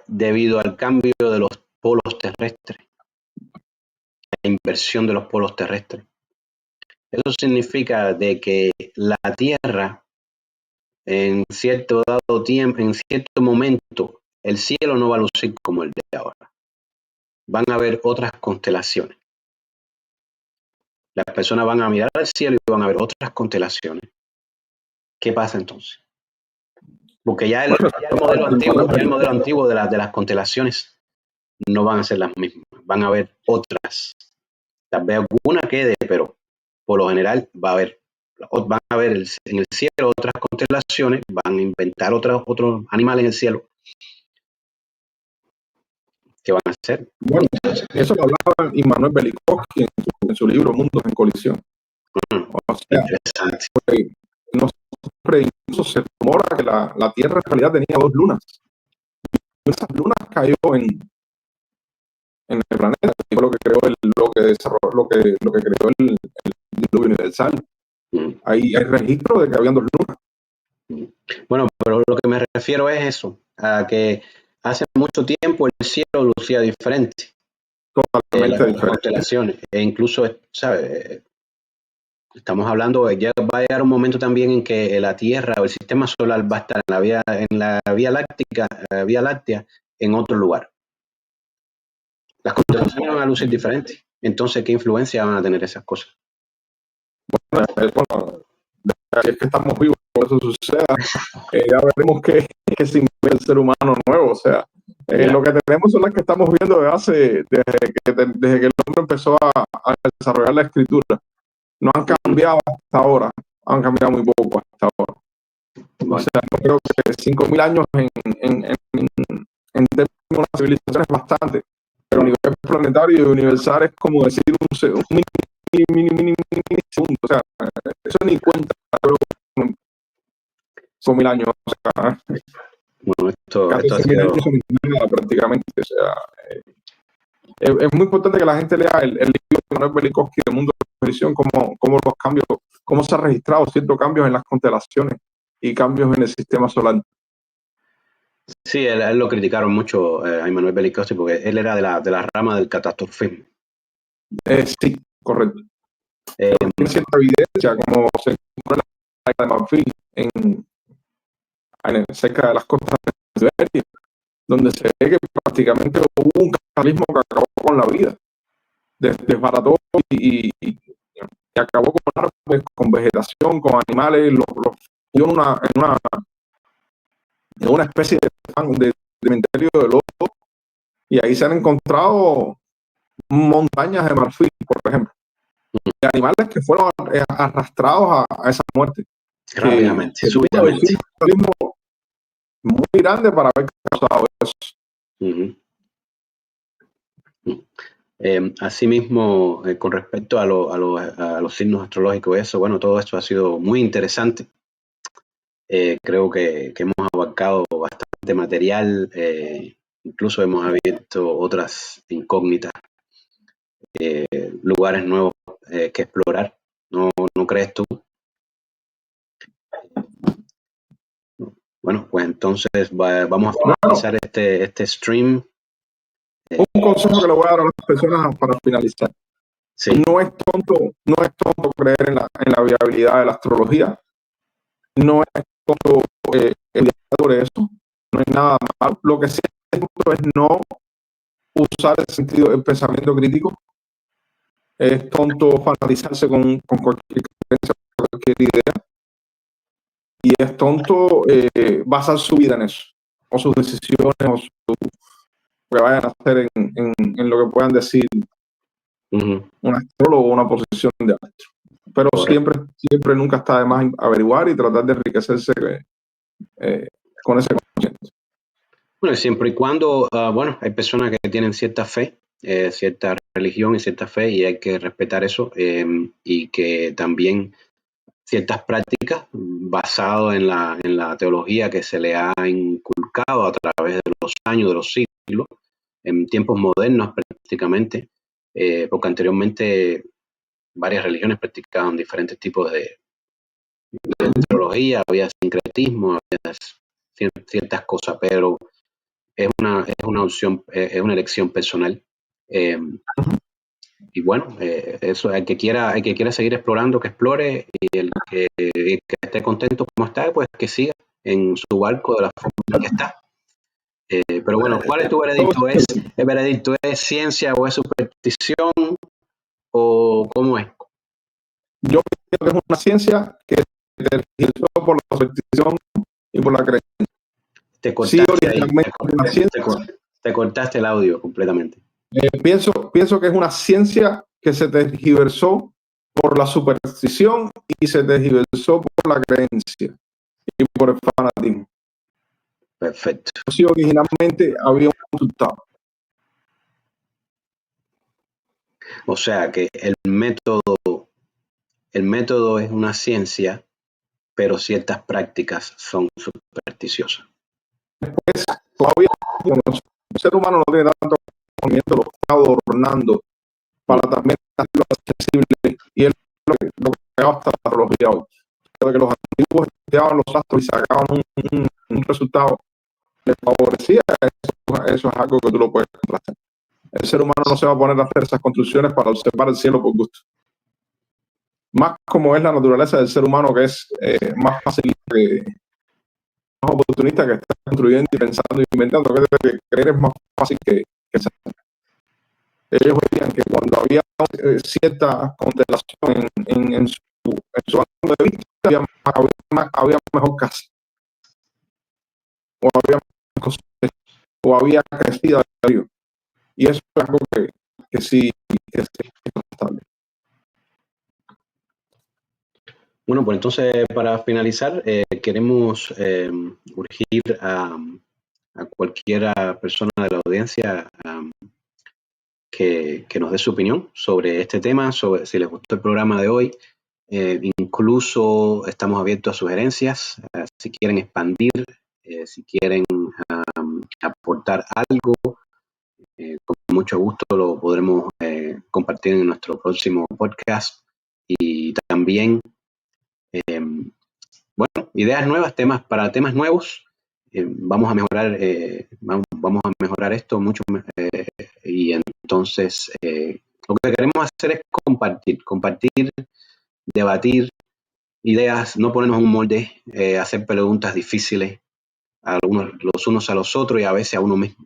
Debido al cambio de los polos terrestres, la inversión de los polos terrestres. Eso significa de que la Tierra, en cierto dado tiempo, en cierto momento, el cielo no va a lucir como el de ahora. Van a haber otras constelaciones. Las personas van a mirar al cielo y van a ver otras constelaciones. ¿Qué pasa entonces? Porque ya el modelo antiguo de las constelaciones no van a ser las mismas. Van a haber otras. Tal vez alguna quede, pero por lo general van a ver en el cielo otras constelaciones, van a inventar otros animales en el cielo. ¿Qué van a hacer? Bueno, eso lo hablaba Immanuel Velikovsky en su libro Mundos en Colisión. O sea, interesante. Incluso se rumora que la Tierra en realidad tenía 2 lunas. Y esas lunas cayó en el planeta, que fue lo que creó lo que creó el diluvio universal. Hay registro de que habían 2 lunas. Bueno, pero lo que me refiero es eso, a que hace mucho tiempo el cielo lucía diferente. Totalmente diferente. Las constelaciones, e incluso, ¿sabes? Estamos hablando, ya va a llegar un momento también en que la Tierra o el sistema solar va a estar en la Vía Láctea en otro lugar. Las constelaciones van a lucir diferentes. Entonces, ¿qué influencia van a tener esas cosas? Bueno, es que estamos vivos, por eso suceda. Ya veremos qué se inventa el ser humano nuevo. O sea, lo que tenemos son las que estamos viendo desde que el hombre empezó a desarrollar la escritura. No han cambiado hasta ahora, han cambiado muy poco hasta ahora. Bueno. O sea, yo creo que 5.000 años en términos de una civilización es bastante, pero a nivel planetario y universal es como decir un mini segundo. O sea, eso ni cuenta. 5.000 años. O sea, bueno, esto ha sido... prácticamente. O sea, es muy importante que la gente lea el libro de Immanuel Velikovsky de Mundo de Colisión, cómo los cambios, cómo se han registrado ciertos cambios en las constelaciones y cambios en el sistema solar. Sí, él lo criticaron mucho a Immanuel Velikovsky porque él era de la rama del catastrofismo. Sí, correcto. Tiene cierta evidencia, como se encuentra en la isla de Marfil, cerca de las costas de Siberia, donde se ve que prácticamente hubo un cataclismo que acabó con la vida, desbarató y acabó con árboles, con vegetación, con animales, los en una especie de cementerio de lobos, y ahí se han encontrado montañas de marfil, por ejemplo, de animales que fueron arrastrados a esa muerte. Rápidamente, que súbitamente. Muy grande para haber causado eso. Asimismo, con respecto a los signos astrológicos, eso, bueno, todo esto ha sido muy interesante. Creo que hemos abarcado bastante material, incluso hemos abierto otras incógnitas, lugares nuevos que explorar. ¿No crees tú? Bueno, pues entonces vamos a finalizar este stream. Un consejo que le voy a dar a las personas para finalizar. Sí. No es tonto creer en la viabilidad de la astrología. No es tonto estudiar sobre eso. No es nada malo. Lo que sí es tonto es no usar el pensamiento crítico. Es tonto fanatizarse con cualquier creencia, cualquier idea. Y es tonto basar su vida en eso, o sus decisiones, o que vayan a hacer en lo que puedan decir un astrólogo o una posición de astro. Pero siempre nunca está de más averiguar y tratar de enriquecerse con ese conocimiento. Bueno, siempre y cuando, bueno, hay personas que tienen cierta fe, cierta religión y cierta fe, y hay que respetar eso, y que también ciertas prácticas basado en la teología que se le ha inculcado a través de los años, de los siglos, en tiempos modernos prácticamente, porque anteriormente varias religiones practicaban diferentes tipos de teología, había sincretismo, había ciertas cosas, pero es una opción, es una elección personal. Y bueno, eso, el que quiera seguir explorando, que explore, y el que esté contento como está, pues que siga en su barco de la forma que está. Pero bueno, ¿cuál es tu veredicto? ¿El veredicto es ciencia o es superstición o cómo es? Yo creo que es una ciencia que se tergiversó por la superstición y por la creencia. Te cortaste ahí, te cortaste el audio completamente. Pienso que es una ciencia que se tergiversó por la superstición y se tergiversó por la creencia y por el fanatismo. Perfecto. Sí, originalmente había un resultado. O sea que el método es una ciencia, pero ciertas prácticas son supersticiosas. Después, todavía el ser humano no tiene tanto conocimiento, lo está adornando para también hacerlo accesible, y es lo que haga hasta la astrología hoy. De que los antiguos estudiaban los astros y sacaban un resultado les favorecía, eso es algo que tú lo puedes contrastar. El ser humano no se va a poner a hacer esas construcciones para observar el cielo por gusto. Más como es la naturaleza del ser humano, que es más fácil, más oportunista, que está construyendo y pensando y inventando, que creer es más fácil que pensar. Ellos veían que cuando había cierta constelación en su punto de vista, había mejor casa, o había más cosecha, o había crecida de río. Y eso es algo que sí es estable. Bueno, pues entonces para finalizar, queremos urgir a cualquiera persona de la audiencia que nos dé su opinión sobre este tema, sobre si les gustó el programa de hoy. Incluso estamos abiertos a sugerencias, si quieren expandir, si quieren aportar algo, con mucho gusto lo podremos compartir en nuestro próximo podcast. Y también, bueno, ideas nuevas, para temas nuevos. Vamos a mejorar esto mucho, y entonces lo que queremos hacer es compartir, debatir ideas, no ponernos un molde, hacer preguntas difíciles los unos a los otros y a veces a uno mismo,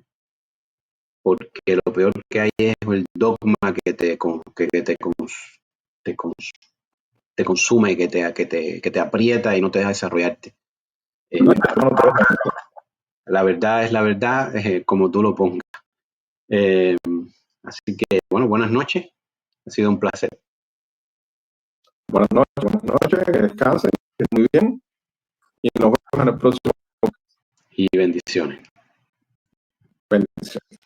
porque lo peor que hay es el dogma que te te consume, que te aprieta y no te deja desarrollarte. La verdad es la verdad, como tú lo pongas. Así que, bueno, buenas noches. Ha sido un placer. Buenas noches, que descansen, que estén muy bien. Y nos vemos en el próximo. Y bendiciones. Bendiciones.